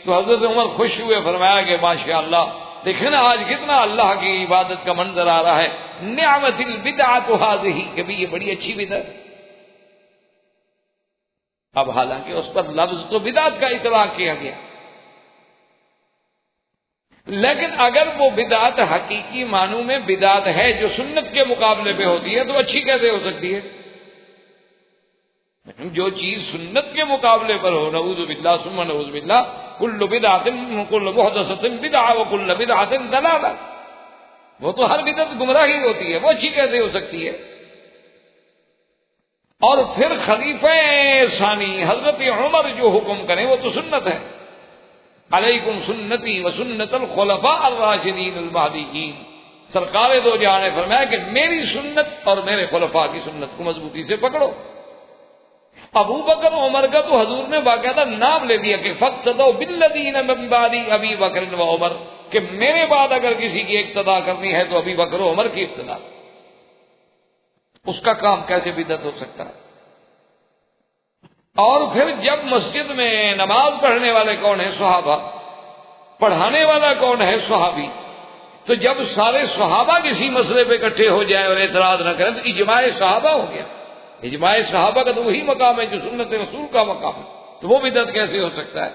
تو حضرت عمر خوش ہوئے، فرمایا کہ ماشاءاللہ دیکھیں نا آج کتنا اللہ کی عبادت کا منظر آ رہا ہے، نعمت البدعۃ ھذہ، کہ بھی یہ بڑی اچھی بدعت۔ اب حالانکہ اس پر لفظ تو بدعت کا اطلاق کیا گیا، لیکن اگر وہ بدعت حقیقی معنوں میں بدعت ہے جو سنت کے مقابلے پہ ہوتی ہے تو اچھی کیسے ہو سکتی ہے؟ جو چیز سنت کے مقابلے پر ہو، نعوذ باللہ ثم نعوذ باللہ، کل بدعۃ کل محدثۃ بدعۃ وکل بدعۃ ضلالہ، وہ تو ہر بدعت گمراہی ہوتی ہے، وہ اچھی کیسے ہو سکتی ہے؟ اور پھر خلیفہ ثانی حضرت عمر جو حکم کریں وہ تو سنت ہے، علیکم سنتی و سنت الخلفاء الراشدین المہدیین، سرکار دو جہاں نے فرمایا کہ میری سنت اور میرے خلفاء کی سنت کو مضبوطی سے پکڑو۔ ابو بکر عمر کا تو حضور نے باقاعدہ نام لے دیا کہ فاقتدوا بالذین من بعد ابی بکر و عمر، کہ میرے بعد اگر کسی کی اقتداء کرنی ہے تو ابی بکر و عمر کی اقتداء۔ اس کا کام کیسے بدعت ہو سکتا ہے؟ اور پھر جب مسجد میں نماز پڑھنے والے کون ہیں؟ صحابہ، پڑھانے والا کون ہے؟ صحابی۔ تو جب سارے صحابہ کسی مسئلے پہ اکٹھے ہو جائیں اور اعتراض نہ کریں تو اجماع صحابہ ہو گیا۔ اجماع صحابہ کا تو وہی مقام ہے جو سنت رسول کا مقام ہے، تو وہ بدعت کیسے ہو سکتا ہے؟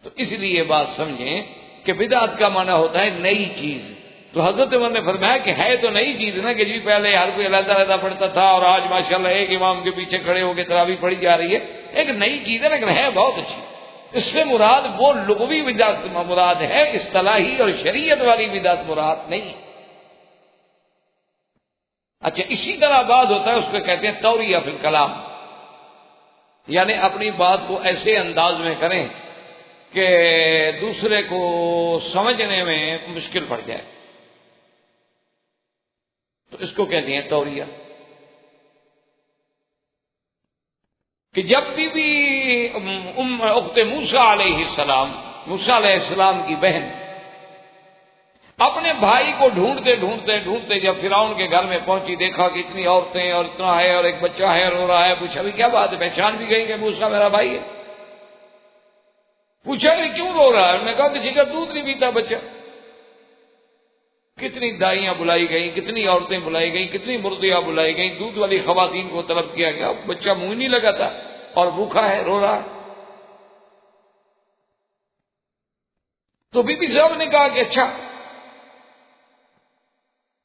تو اس لیے بات سمجھیں کہ بدعت کا معنی ہوتا ہے نئی چیز۔ تو حضرت عمر نے فرمایا کہ ہے تو نئی چیز نا، کہ جی پہلے ہر کوئی علیحدہ علیحدہ پڑھتا تھا اور آج ماشاءاللہ ایک امام کے پیچھے کھڑے ہو کے تراویح پڑھی جا رہی ہے، ایک نئی چیز ہے لیکن ہے بہت اچھی۔ اس سے مراد وہ لغوی بدعت مراد ہے، اصطلاحی اور شریعت والی بدعت مراد نہیں۔ اچھا، اسی طرح بات ہوتا ہے، اس کو کہتے ہیں توریہ فی الکلام، یعنی اپنی بات کو ایسے انداز میں کریں کہ دوسرے کو سمجھنے میں مشکل پڑ جائے، تو اس کو کہتے ہیں توریہ۔ کہ جب بھی اخت موسیٰ علیہ السلام، موسیٰ علیہ السلام کی بہن اپنے بھائی کو ڈھونڈتے ڈھونڈتے ڈھونڈتے جب فرعون کے گھر میں پہنچی، دیکھا کہ اتنی عورتیں اور اتنا ہے اور ایک بچہ ہے رو رہا ہے، پوچھا بھی کیا بات ہے؟ پہچان بھی گئی کہ موسیٰ میرا بھائی ہے؟ پوچھا بھی کیوں رو رہا ہے؟ انہوں نے کہا کسی کا دودھ نہیں پیتا بچہ۔ کتنی دائیاں بلائی گئیں، کتنی عورتیں بلائی گئیں، کتنی مرضیاں بلائی گئیں، دودھ والی خواتین کو طلب کیا گیا، بچہ منہ نہیں لگاتا اور بھوکا ہے، رو رہا ہے۔ تو بی بی صاحب نے کہا کہ اچھا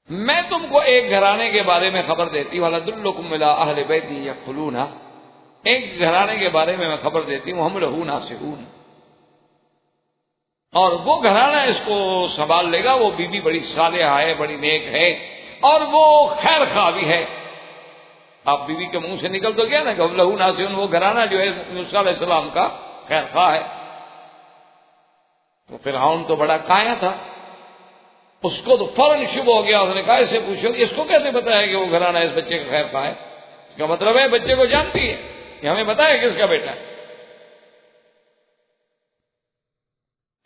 میں تم کو ایک گھرانے کے بارے میں خبر دیتی ہوں، وَلَدُلُّكُمْ إِلَىٰ أَهْلِ بَيْتٍ يَدْخُلُونَ، ایک گھرانے کے بارے میں خبر دیتی ہوں، ہم لہو ناصحون، اور وہ گھرانہ اس کو سنبھال لے گا، وہ بیوی بڑی صالحہ ہے، بڑی نیک ہے، اور وہ خیر خواہ بھی ہے۔ آپ بیوی کے منہ سے نکل تو گیا نا کہ ہم لہو ناصحون، وہ گھرانہ جو ہے موسیٰ علیہ السلام کا خیر خواہ ہے۔ تو فرعون تو بڑا کایا تھا، اس کو تو فوراً شبہ ہو گیا، اس نے کہا اسے پوچھو اس کو کیسے پتا ہے کہ وہ گھرانہ اس بچے کا خیر خواہ ہے؟ اس کا مطلب ہے بچے کو جانتی ہے کہ ہمیں پتا ہے کس کا بیٹا ہے۔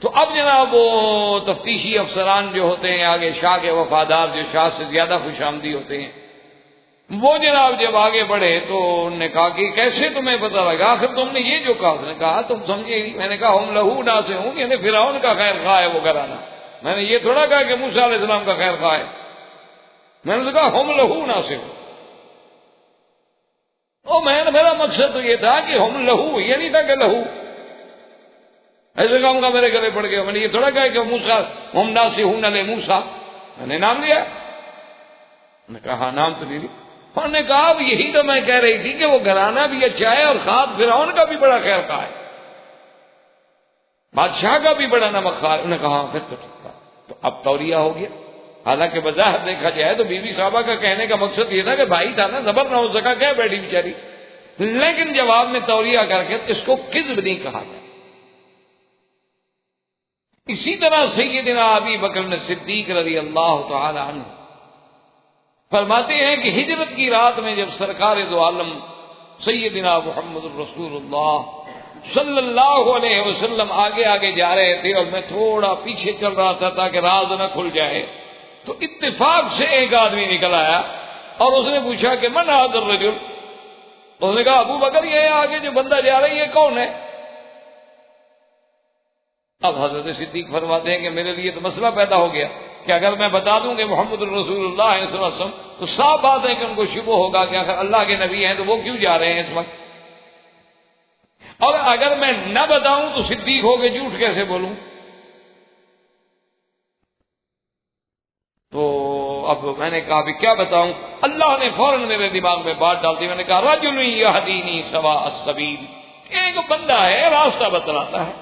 تو اب جناب وہ تفتیشی افسران جو ہوتے ہیں آگے، شاہ کے وفادار جو شاہ سے زیادہ خوش آمدی ہوتے ہیں، وہ جناب جب آگے بڑھے تو انہوں نے کہا کہ کیسے تمہیں پتا لگا؟ آخر تم نے یہ جو کہا، اس نے کہا تم سمجھے نہیں، میں نے کہا ہم لہو ناصحون، یعنی فرعون کا خیر خواہ ہے وہ گھرانہ، میں نے یہ تھوڑا کہا کہ موسیٰ علیہ السلام کا خیر خواہ ہے، میں نے کہا ہم لہو ناصحون۔ میرا مقصد تو یہ تھا کہ ہم لہو، یہ نہیں تھا کہ لہو ایسے کام کا میرے گلے پڑ گیا، میں نے یہ تھوڑا کہا کہ موسیٰ ہم ناصحون علی موسیٰ، میں نے نام لیا، میں نے کہا ہاں نام تو نہیں لیا، انہوں نے کہا اب یہی تو میں کہہ رہی تھی کہ وہ گھرانہ بھی اچھا ہے اور خاد فرعون کا بھی بڑا خیر خواہ ہے، بادشاہ کا بھی بڑا نمکخوار۔ انہوں نے کہا ہاں پھر تو ٹھیک تھا، تو اب توریہ ہو گیا۔ حالانکہ بظاہر دیکھا جائے تو بی بی صاحبہ کا کہنے کا مقصد یہ تھا کہ بھائی تھا نا، زبر نہ ہو سکا، کہہ بیٹھی بیچاری، لیکن جواب میں توریہ کر کے اس کو کذب نہیں کہا گیا۔ اسی طرح سیدنا ابی بکر صدیق رضی اللہ تعالی عنہ فرماتے ہیں کہ ہجرت کی رات میں جب سرکار دو عالم سیدنا محمد الرسول اللہ صلی اللہ علیہ وسلم آگے آگے جا رہے تھے اور میں تھوڑا پیچھے چل رہا تھا تاکہ راز نہ کھل جائے، تو اتفاق سے ایک آدمی نکل آیا اور اس نے پوچھا کہ من هذا الرجل؟ اس نے کہا ابو بکر یہ آگے جو بندہ جا رہا ہے یہ کون ہے؟ اب حضرت صدیق فرماتے ہیں کہ میرے لیے تو مسئلہ پیدا ہو گیا کہ اگر میں بتا دوں کہ محمد الرسول اللہ صلی اللہ علیہ وسلم تو صاف بات ہے کہ ان کو شبہ ہوگا کہ اگر اللہ کے نبی ہیں تو وہ کیوں جا رہے ہیں اس وقت، اور اگر میں نہ بتاؤں تو صدیق ہو کے جھوٹ کیسے بولوں؟ تو اب میں نے کہا بھی کیا بتاؤں؟ اللہ نے فوراً میرے دماغ میں بات ڈال دی، میں نے کہا رجل یہدینی سواء السبیل، ایک بندہ ہے راستہ بتلاتا ہے۔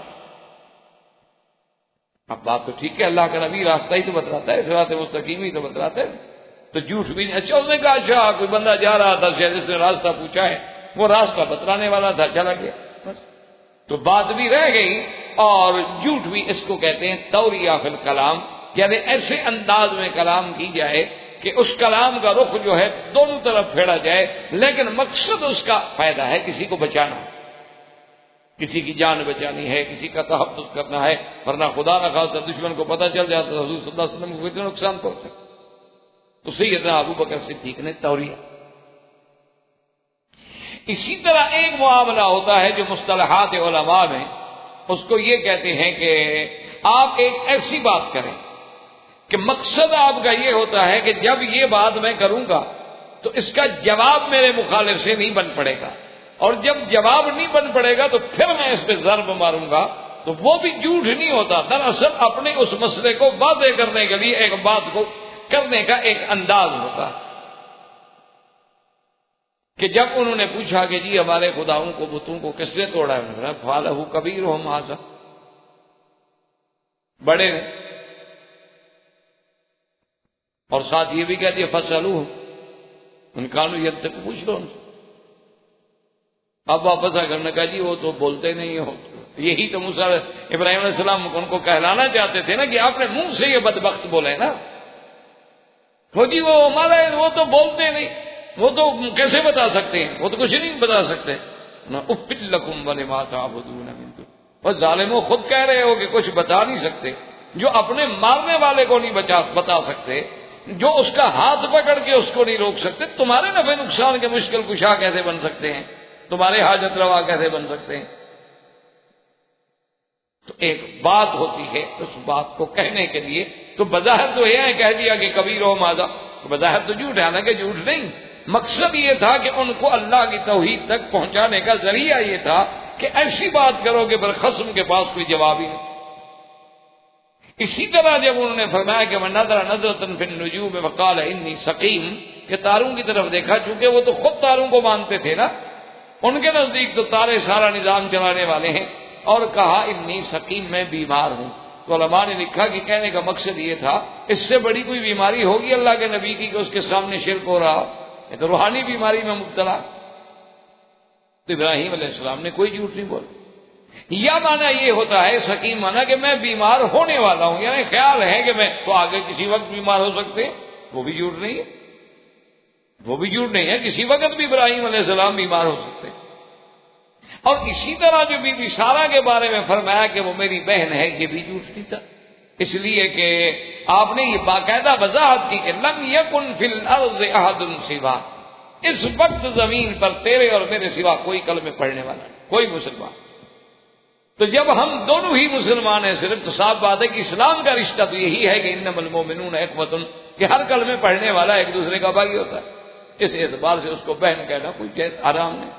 اب بات تو ٹھیک ہے، اللہ کا نبی راستہ ہی تو بتلاتا ہے، صراط مستقیم ہی تو بتلاتا ہے، تو جھوٹ بھی نہیں۔ اچھا اس نے کہا اچھا کوئی بندہ جا رہا تھا جس نے راستہ پوچھا ہے، وہ راستہ بتلانے والا تھا، چلا گیا، تو بات بھی رہ گئی اور جھوٹ بھی۔ اس کو کہتے ہیں توریہ فی الکلام، یعنی ایسے انداز میں کلام کی جائے کہ اس کلام کا رخ جو ہے دونوں طرف پھیرا جائے، لیکن مقصد اس کا فائدہ ہے، کسی کو بچانا، کسی کی جان بچانی ہے، کسی کا تحفظ کرنا ہے، ورنہ خدا نہ خواستہ دشمن کو پتہ چل جاتا تو حضور صلی اللہ علیہ وسلم کو کتنا نقصان پہنچا۔ تو سیدنا ابو بکر صدیق نے توریہ۔ اسی طرح ایک معاملہ ہوتا ہے جو مصطلحات علماء میں اس کو یہ کہتے ہیں کہ آپ ایک ایسی بات کریں کہ مقصد آپ کا یہ ہوتا ہے کہ جب یہ بات میں کروں گا تو اس کا جواب میرے مخالف سے نہیں بن پڑے گا، اور جب جواب نہیں بن پڑے گا تو پھر میں اس پہ ضرب ماروں گا، تو وہ بھی جھوٹ نہیں ہوتا، دراصل اپنے اس مسئلے کو واضح کرنے کے لیے ایک بات کو کرنے کا ایک انداز ہوتا ہے۔ کہ جب انہوں نے پوچھا کہ جی ہمارے خداؤں کو بتوں کو کس نے توڑا ہے، انہوں نے کہا فعلہ کبیرہم ھذا، بڑے نے، اور ساتھ یہ بھی کہہ دیا فاسألوہم ان کانوا ینطقون، پوچھ لو ان سے۔ اب واپس آ کر نے کہا جی وہ تو بولتے نہیں ہو، یہی تو موسیٰ ابراہیم علیہ السلام ان کو کہلانا چاہتے تھے نا کہ آپ نے منہ سے یہ بدبخت بولے نا، تو جی وہ ہمارے وہ تو بولتے نہیں، وہ تو کیسے بتا سکتے ہیں، وہ تو کچھ نہیں بتا سکتے۔ اف لکم ولما تعبدون من دون، اور ظالموں خود کہہ رہے ہو کہ کچھ بتا نہیں سکتے، جو اپنے مارنے والے کو نہیں بتا سکتے، جو اس کا ہاتھ پکڑ کے اس کو نہیں روک سکتے، تمہارے نفع نقصان کے مشکل کشا کیسے بن سکتے ہیں، تمہارے حاجت روا کیسے بن سکتے ہیں؟ تو ایک بات ہوتی ہے اس بات کو کہنے کے لیے، تو بظاہر تو یہ ہے کہہ دیا کہ کبیرہم ھذا، بظاہر تو جھوٹ ہے، حالانکہ جھوٹ نہیں، مقصد یہ تھا کہ ان کو اللہ کی توحید تک پہنچانے کا ذریعہ یہ تھا کہ ایسی بات کرو کہ برخصم کے پاس کوئی جواب ہی نہیں۔ اسی طرح جب انہوں نے فرمایا کہ من نظر نظرۃ فی النجوم وقال انی سقیم، کہ تاروں کی طرف دیکھا، چونکہ وہ تو خود تاروں کو مانتے تھے نا، ان کے نزدیک تو تارے سارا نظام چلانے والے ہیں، اور کہا انی سقیم، میں بیمار ہوں۔ تو علماء نے لکھا کہ کہنے کا مقصد یہ تھا اس سے بڑی کوئی بیماری ہوگی اللہ کے نبی کی کہ اس کے سامنے شرک ہو رہا، یہ تو روحانی بیماری میں مبتلا۔ تو ابراہیم علیہ السلام نے کوئی جھوٹ نہیں بولا۔ یا مانا یہ ہوتا ہے سقیم مانا کہ میں بیمار ہونے والا ہوں، یعنی خیال ہے کہ میں تو آگے کسی وقت بیمار ہو سکتے ہیں، وہ بھی جھوٹ نہیں ہے، وہ بھی جھوٹ نہیں ہے، کسی وقت بھی ابراہیم علیہ السلام بیمار ہو سکتے ہیں۔ اور اسی طرح جو بی بی سارہ کے بارے میں فرمایا کہ وہ میری بہن ہے، یہ بھی جھوٹ نہیں تھا، اس لیے کہ آپ نے یہ باقاعدہ وضاحت کی کہ لم یکن فی الارض احد سوا، اس وقت زمین پر تیرے اور میرے سوا کوئی کلمے پڑھنے والا نہیں، کوئی مسلمان۔ تو جب ہم دونوں ہی مسلمان ہیں صرف، تو صاف بات ہے کہ اسلام کا رشتہ تو یہی ہے کہ انما المؤمنون اخوۃ، کہ ہر کلمے پڑھنے والا ایک دوسرے کا بھائی ہوتا ہے، اس اعتبار سے اس کو بہن کہنا کوئی حرام نہیں۔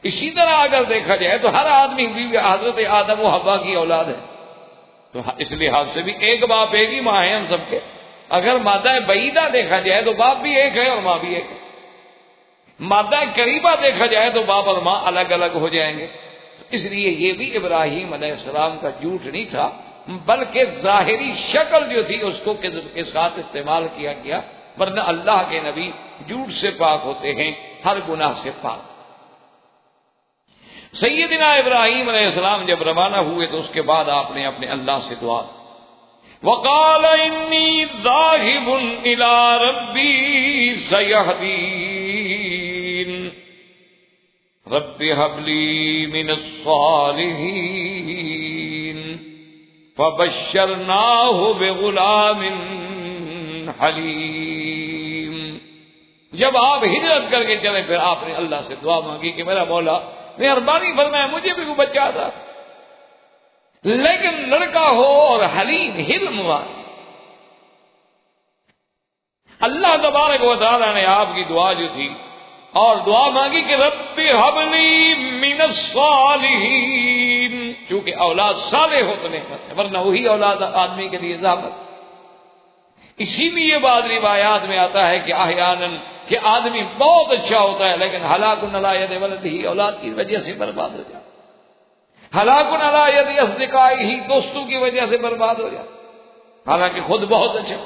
اسی طرح اگر دیکھا جائے تو ہر آدمی بھی حضرت آدم و حوا کی اولاد ہے، تو اس لحاظ سے بھی ایک باپ ایک ہی ماں ہے ہم سب کے۔ اگر مادہ بعیدہ دیکھا جائے تو باپ بھی ایک ہے اور ماں بھی ایک ہے، مادہ قریبہ دیکھا جائے تو باپ اور ماں الگ الگ ہو جائیں گے۔ اس لیے یہ بھی ابراہیم علیہ السلام کا جھوٹ نہیں تھا، بلکہ ظاہری شکل جو تھی اس کو کذب کے ساتھ استعمال کیا گیا، ورنہ اللہ کے نبی جھوٹ سے پاک ہوتے ہیں، ہر گناہ سے پاک۔ سیدنا ابراہیم علیہ السلام جب روانہ ہوئے تو اس کے بعد آپ نے اپنے اللہ سے دعا، وقال انی ذاہب الی ربی سیہدین رب هب لی من الصالحین فبشرناہ بغلام حلیم۔ جب آپ ہجرت کر کے چلے پھر آپ نے اللہ سے دعا مانگی کہ میرا مولا مہربانی فرمائے مجھے بھی وہ بچہ تھا، لیکن لڑکا ہو اور حلیم حلم والا۔ اللہ تبارک و تعالی نے آپ کی دعا جو تھی اور دعا مانگی کہ رب ہب لی من الصالحین، چونکہ اولاد صالح ہو تو نعمت ہے، ورنہ وہی اولاد آدمی کے لیے زحمت۔ اسی لیے بعض روایات میں آتا ہے کہ احیاناً کہ آدمی بہت اچھا ہوتا ہے لیکن ہلاک علی ید ولدہ، اولاد کی وجہ سے برباد ہو جاتا، ہلاک علی ید اصدقائہ، دوستوں کی وجہ سے برباد ہو جاتا، حالانکہ خود بہت اچھا۔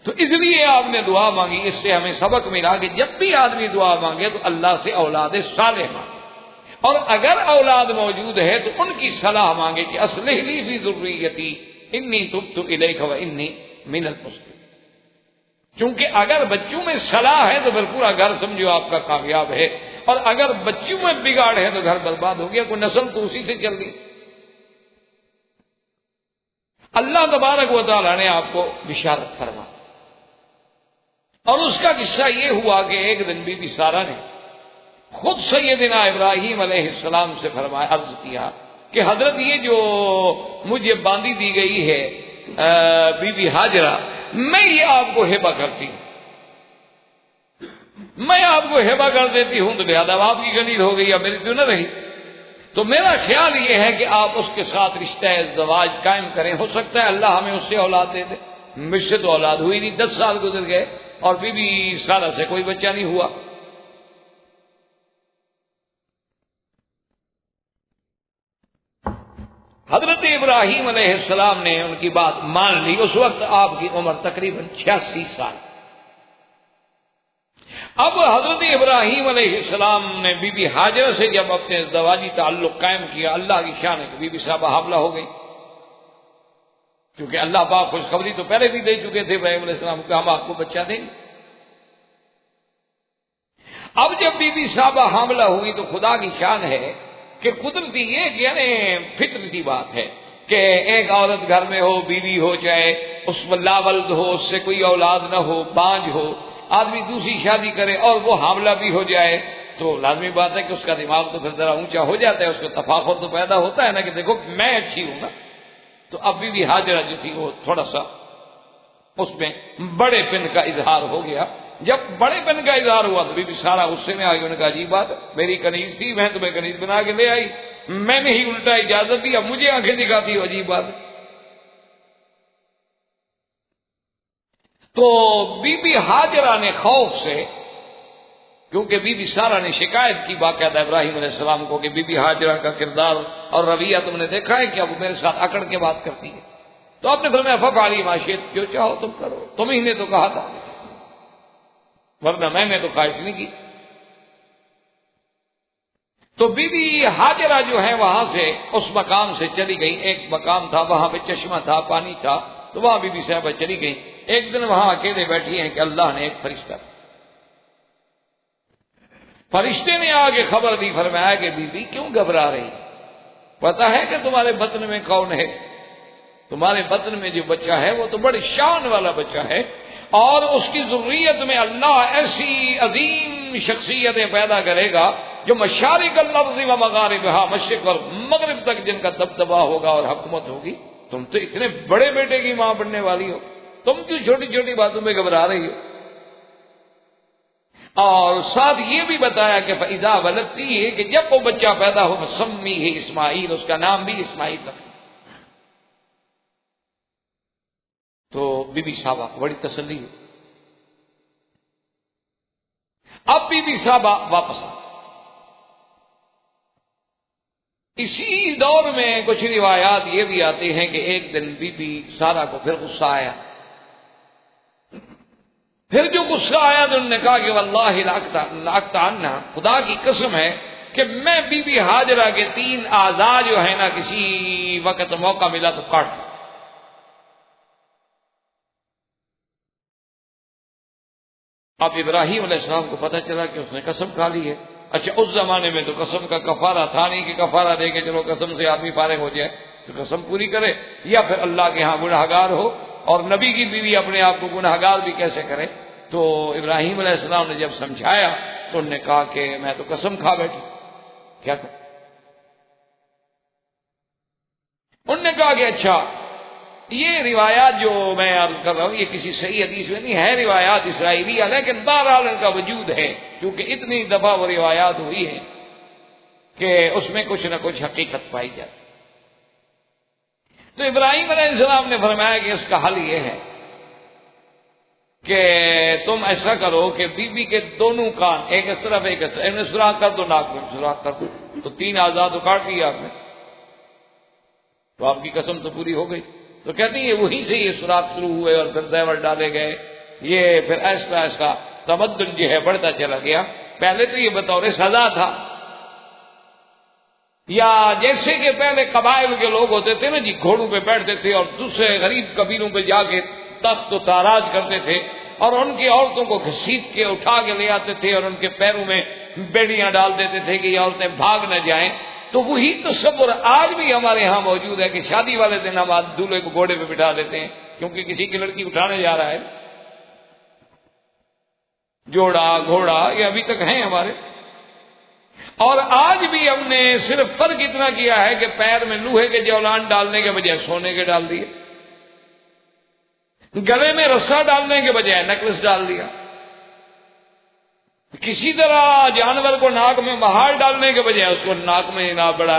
تو اس لیے آپ نے دعا مانگی، اس سے ہمیں سبق ملا کہ جب بھی آدمی دعا مانگے تو اللہ سے اولاد صالح مانگے، اور اگر اولاد موجود ہے تو ان کی صلاح مانگے کہ اصلح لی فی ذریتی انی تبت الیک و انی من المسلمین۔ چونکہ اگر بچوں میں صلاح ہے تو پھر پورا گھر سمجھو آپ کا کامیاب ہے، اور اگر بچوں میں بگاڑ ہے تو گھر برباد ہو گیا، کوئی نسل تو اسی سے چل گئی۔ اللہ تبارک و تعالی نے آپ کو بشارت فرمائی، اور اس کا قصہ یہ ہوا کہ ایک دن بی بی سارہ نے خود سیدنا ابراہیم علیہ السلام سے فرمایا، عرض کیا کہ حضرت یہ جو مجھے باندھی دی گئی ہے بی بی ہاجرہ، میں یہ آپ کو ہبہ کرتی ہوں، میں آپ کو ہبہ کر دیتی ہوں، تو لہٰذا آپ کی غنیمت ہو گئی، اب میری تو نہ رہی، تو میرا خیال یہ ہے کہ آپ اس کے ساتھ رشتہ ازدواج قائم کریں، ہو سکتا ہے اللہ ہمیں اس سے اولاد دے دے۔ مجھ سے تو اولاد ہوئی نہیں، 10 سال گزر گئے اور بی بی سارہ سے کوئی بچہ نہیں ہوا۔ حضرت ابراہیم علیہ السلام نے ان کی بات مان لی۔ اس وقت آپ کی عمر تقریباً 86 سال۔ اب حضرت ابراہیم علیہ السلام نے بی بی ہاجرہ سے جب اپنے ازدواجی تعلق قائم کیا، اللہ کی شان ہے کہ بی بی صاحبہ حاملہ ہو گئی، کیونکہ اللہ پاک خوشخبری تو پہلے بھی دے چکے تھے ابراہیم علیہ السلام کہ ہم آپ کو بچہ دیں گے۔ اب جب بی بی صاحبہ حاملہ ہوئی تو خدا کی شان ہے کہ قدرتی یہ یعنی فطرتی بات ہے کہ ایک عورت گھر میں ہو، بیوی ہو، چاہے اس میں لاولد ہو، اس سے کوئی اولاد نہ ہو، بانج ہو، آدمی دوسری شادی کرے اور وہ حاملہ بھی ہو جائے تو لازمی بات ہے کہ اس کا دماغ تو پھر ذرا اونچا ہو جاتا ہے، اس کو تفاخر تو پیدا ہوتا ہے نا کہ دیکھو میں اچھی ہوں نا۔ تو اب بی بی ہاجرہ جو تھی وہ تھوڑا سا اس میں بڑے پن کا اظہار ہو گیا۔ جب بڑے پن کا اظہار ہوا تو بی بی سارہ غصے میں آ گئی، انہوں نے کہا عجیب بات، میری کنیز تھی، میں تمہیں کنیز بنا کے لے آئی، میں نے ہی الٹا اجازت دی، اب مجھے آنکھیں دکھاتی ہو، عجیب بات۔ تو بی بی ہاجرہ نے خوف سے، کیونکہ بی بی سارہ نے شکایت کی باقاعدہ ابراہیم علیہ السلام کو کہ بی بی ہاجرہ کا کردار اور رویہ تم نے دیکھا ہے کہ وہ میرے ساتھ اکڑ کے بات کرتی ہے، تو آپ نے فرمایا ففعلی ما شئت، جو چاہو تم کرو، تم ہی نے تو کہا تھا، ورنہ میں نے تو خواہش نہیں کی۔ تو بی بی ہاجرہ جو ہے وہاں سے اس مقام سے چلی گئی، ایک مقام تھا وہاں پہ چشمہ تھا، پانی تھا، تو وہاں بی بی صاحبہ چلی گئی۔ ایک دن وہاں اکیلے بیٹھی ہیں کہ اللہ نے ایک فرشتے نے آگے خبر دی، فرمایا کہ بی بی کیوں گھبرا رہی، پتا ہے کہ تمہارے بطن میں کون ہے؟ تمہارے بطن میں جو بچہ ہے وہ تو بڑی شان والا بچہ ہے، اور اس کی ذریت میں اللہ ایسی عظیم شخصیتیں پیدا کرے گا جو مشارق الارض و مغاربہا، مشرق اور مغرب تک جن کا دبدبہ ہوگا اور حکومت ہوگی۔ تم تو اتنے بڑے بیٹے کی ماں بننے والی ہو، تم کیوں چھوٹی چھوٹی باتوں میں گھبرا رہی ہو؟ اور ساتھ یہ بھی بتایا کہ فَإِذَا وَلَدْتِ، کہ جب وہ بچہ پیدا ہو فَسَمِّيهِ اسماعیل، اس کا نام بھی اسماعیل رکھنا۔ تو بی بی صاحبہ کو بڑی تسلی ہوئی۔ اب بی بی صاحبہ واپس آ، اسی دور میں کچھ روایات یہ بھی آتی ہیں کہ ایک دن بی بی سارہ کو پھر غصہ آیا، پھر جو غصہ آیا تو انہوں نے کہا کہ واللہ لأقطعن، خدا کی قسم ہے کہ میں بی بی ہاجرہ کے 3 اعضاء جو ہے نا کسی وقت موقع ملا تو کاٹ دوں۔ اب ابراہیم علیہ السلام کو پتہ چلا کہ اس نے قسم کھا لی ہے۔ اچھا اس زمانے میں تو قسم کا کفارہ تھا نہیں کہ کفارہ دے کے چلو قسم سے آدمی فارغ ہو جائے، تو قسم پوری کرے یا پھر اللہ کے ہاں گناہگار ہو، اور نبی کی بیوی اپنے آپ کو گناہگار بھی کیسے کرے؟ تو ابراہیم علیہ السلام نے جب سمجھایا تو انہوں نے کہا کہ میں تو قسم کھا بیٹھی، کیا کروں؟ انہوں نے کہا کہ اچھا یہ روایات جو میں عرض کر رہا ہوں یہ کسی صحیح حدیث میں نہیں ہے، روایات اسرائیلیہ، لیکن بہرحال ان کا وجود ہے، کیونکہ اتنی دفعہ وہ روایات ہوئی ہیں کہ اس میں کچھ نہ کچھ حقیقت پائی جاتی۔ تو ابراہیم علیہ السلام نے فرمایا کہ اس کا حل یہ ہے کہ تم ایسا کرو کہ بی بی کے دونوں کان، ایک اس طرف ایک اس طرف، انہیں سوراخ کر دو، ناک میں سوراخ کر دو، تو 3 اعضاء تو کاٹ دیا آپ نے، تو آپ کی قسم تو پوری ہو گئی۔ تو کہتی ہیں وہیں سے یہ سوراخ شروع ہوئے اور پھر زیور ڈالے گئے، یہ پھر ایسا ایسا تمدن جو ہے بڑھتا چلا گیا۔ پہلے تو یہ بطور سزا تھا، یا جیسے کہ پہلے قبائل کے لوگ ہوتے تھے نا جی، گھوڑوں پہ بیٹھتے تھے اور دوسرے غریب قبیلوں پہ جا کے تخت و تاراج کرتے تھے، اور ان کی عورتوں کو گھسیٹ کے اٹھا کے لے آتے تھے اور ان کے پیروں میں بیڑیاں ڈال دیتے تھے کہ یہ عورتیں بھاگ نہ جائیں۔ تو وہی تصور آج بھی ہمارے ہاں موجود ہے کہ شادی والے دن ہم دولہے کو گھوڑے پہ بٹھا دیتے ہیں کیونکہ کسی کی لڑکی اٹھانے جا رہا ہے، جوڑا گھوڑا یہ ابھی تک ہیں ہمارے۔ اور آج بھی ہم نے صرف فرق اتنا کیا ہے کہ پیر میں لوہے کے جولان ڈالنے کے بجائے سونے کے ڈال دیے، گلے میں رسا ڈالنے کے بجائے نیکلس ڈال دیا، کسی طرح جانور کو ناک میں مہار ڈالنے کے بجائے اس کو ناک میں نہ بڑا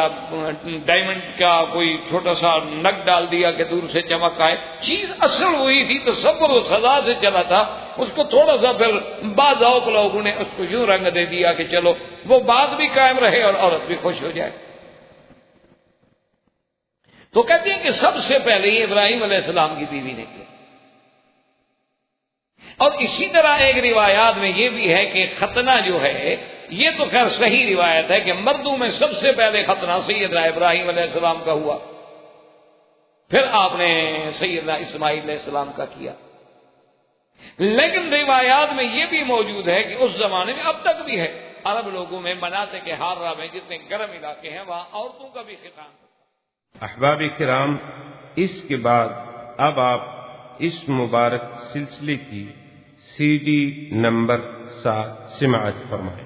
ڈائمنڈ کا کوئی چھوٹا سا نگ ڈال دیا کہ دور سے چمک آئے۔ چیز اصل ہوئی تھی، تصور و سزا سے چلا تھا، اس کو تھوڑا سا پھر بعض اوق لوگوں نے اس کو یوں رنگ دے دیا کہ چلو وہ بات بھی قائم رہے اور عورت بھی خوش ہو جائے۔ تو کہتے ہیں کہ سب سے پہلے یہ ابراہیم علیہ السلام کی بیوی نے کیا، اور اسی طرح ایک روایات میں یہ بھی ہے کہ ختنہ جو ہے یہ تو خیر صحیح روایت ہے کہ مردوں میں سب سے پہلے ختنہ سیدنا ابراہیم علیہ السلام کا ہوا، پھر آپ نے سیدنا اسماعیل علیہ السلام کا کیا۔ لیکن روایات میں یہ بھی موجود ہے کہ اس زمانے میں اب تک بھی ہے عرب لوگوں میں مناطق حارہ میں جتنے گرم علاقے ہیں وہاں عورتوں کا بھی ختان ہوتا ہے۔ احباب کرام، اس کے بعد اب آپ اس مبارک سلسلے کی CD نمبر 7 سماعت فرمائیں۔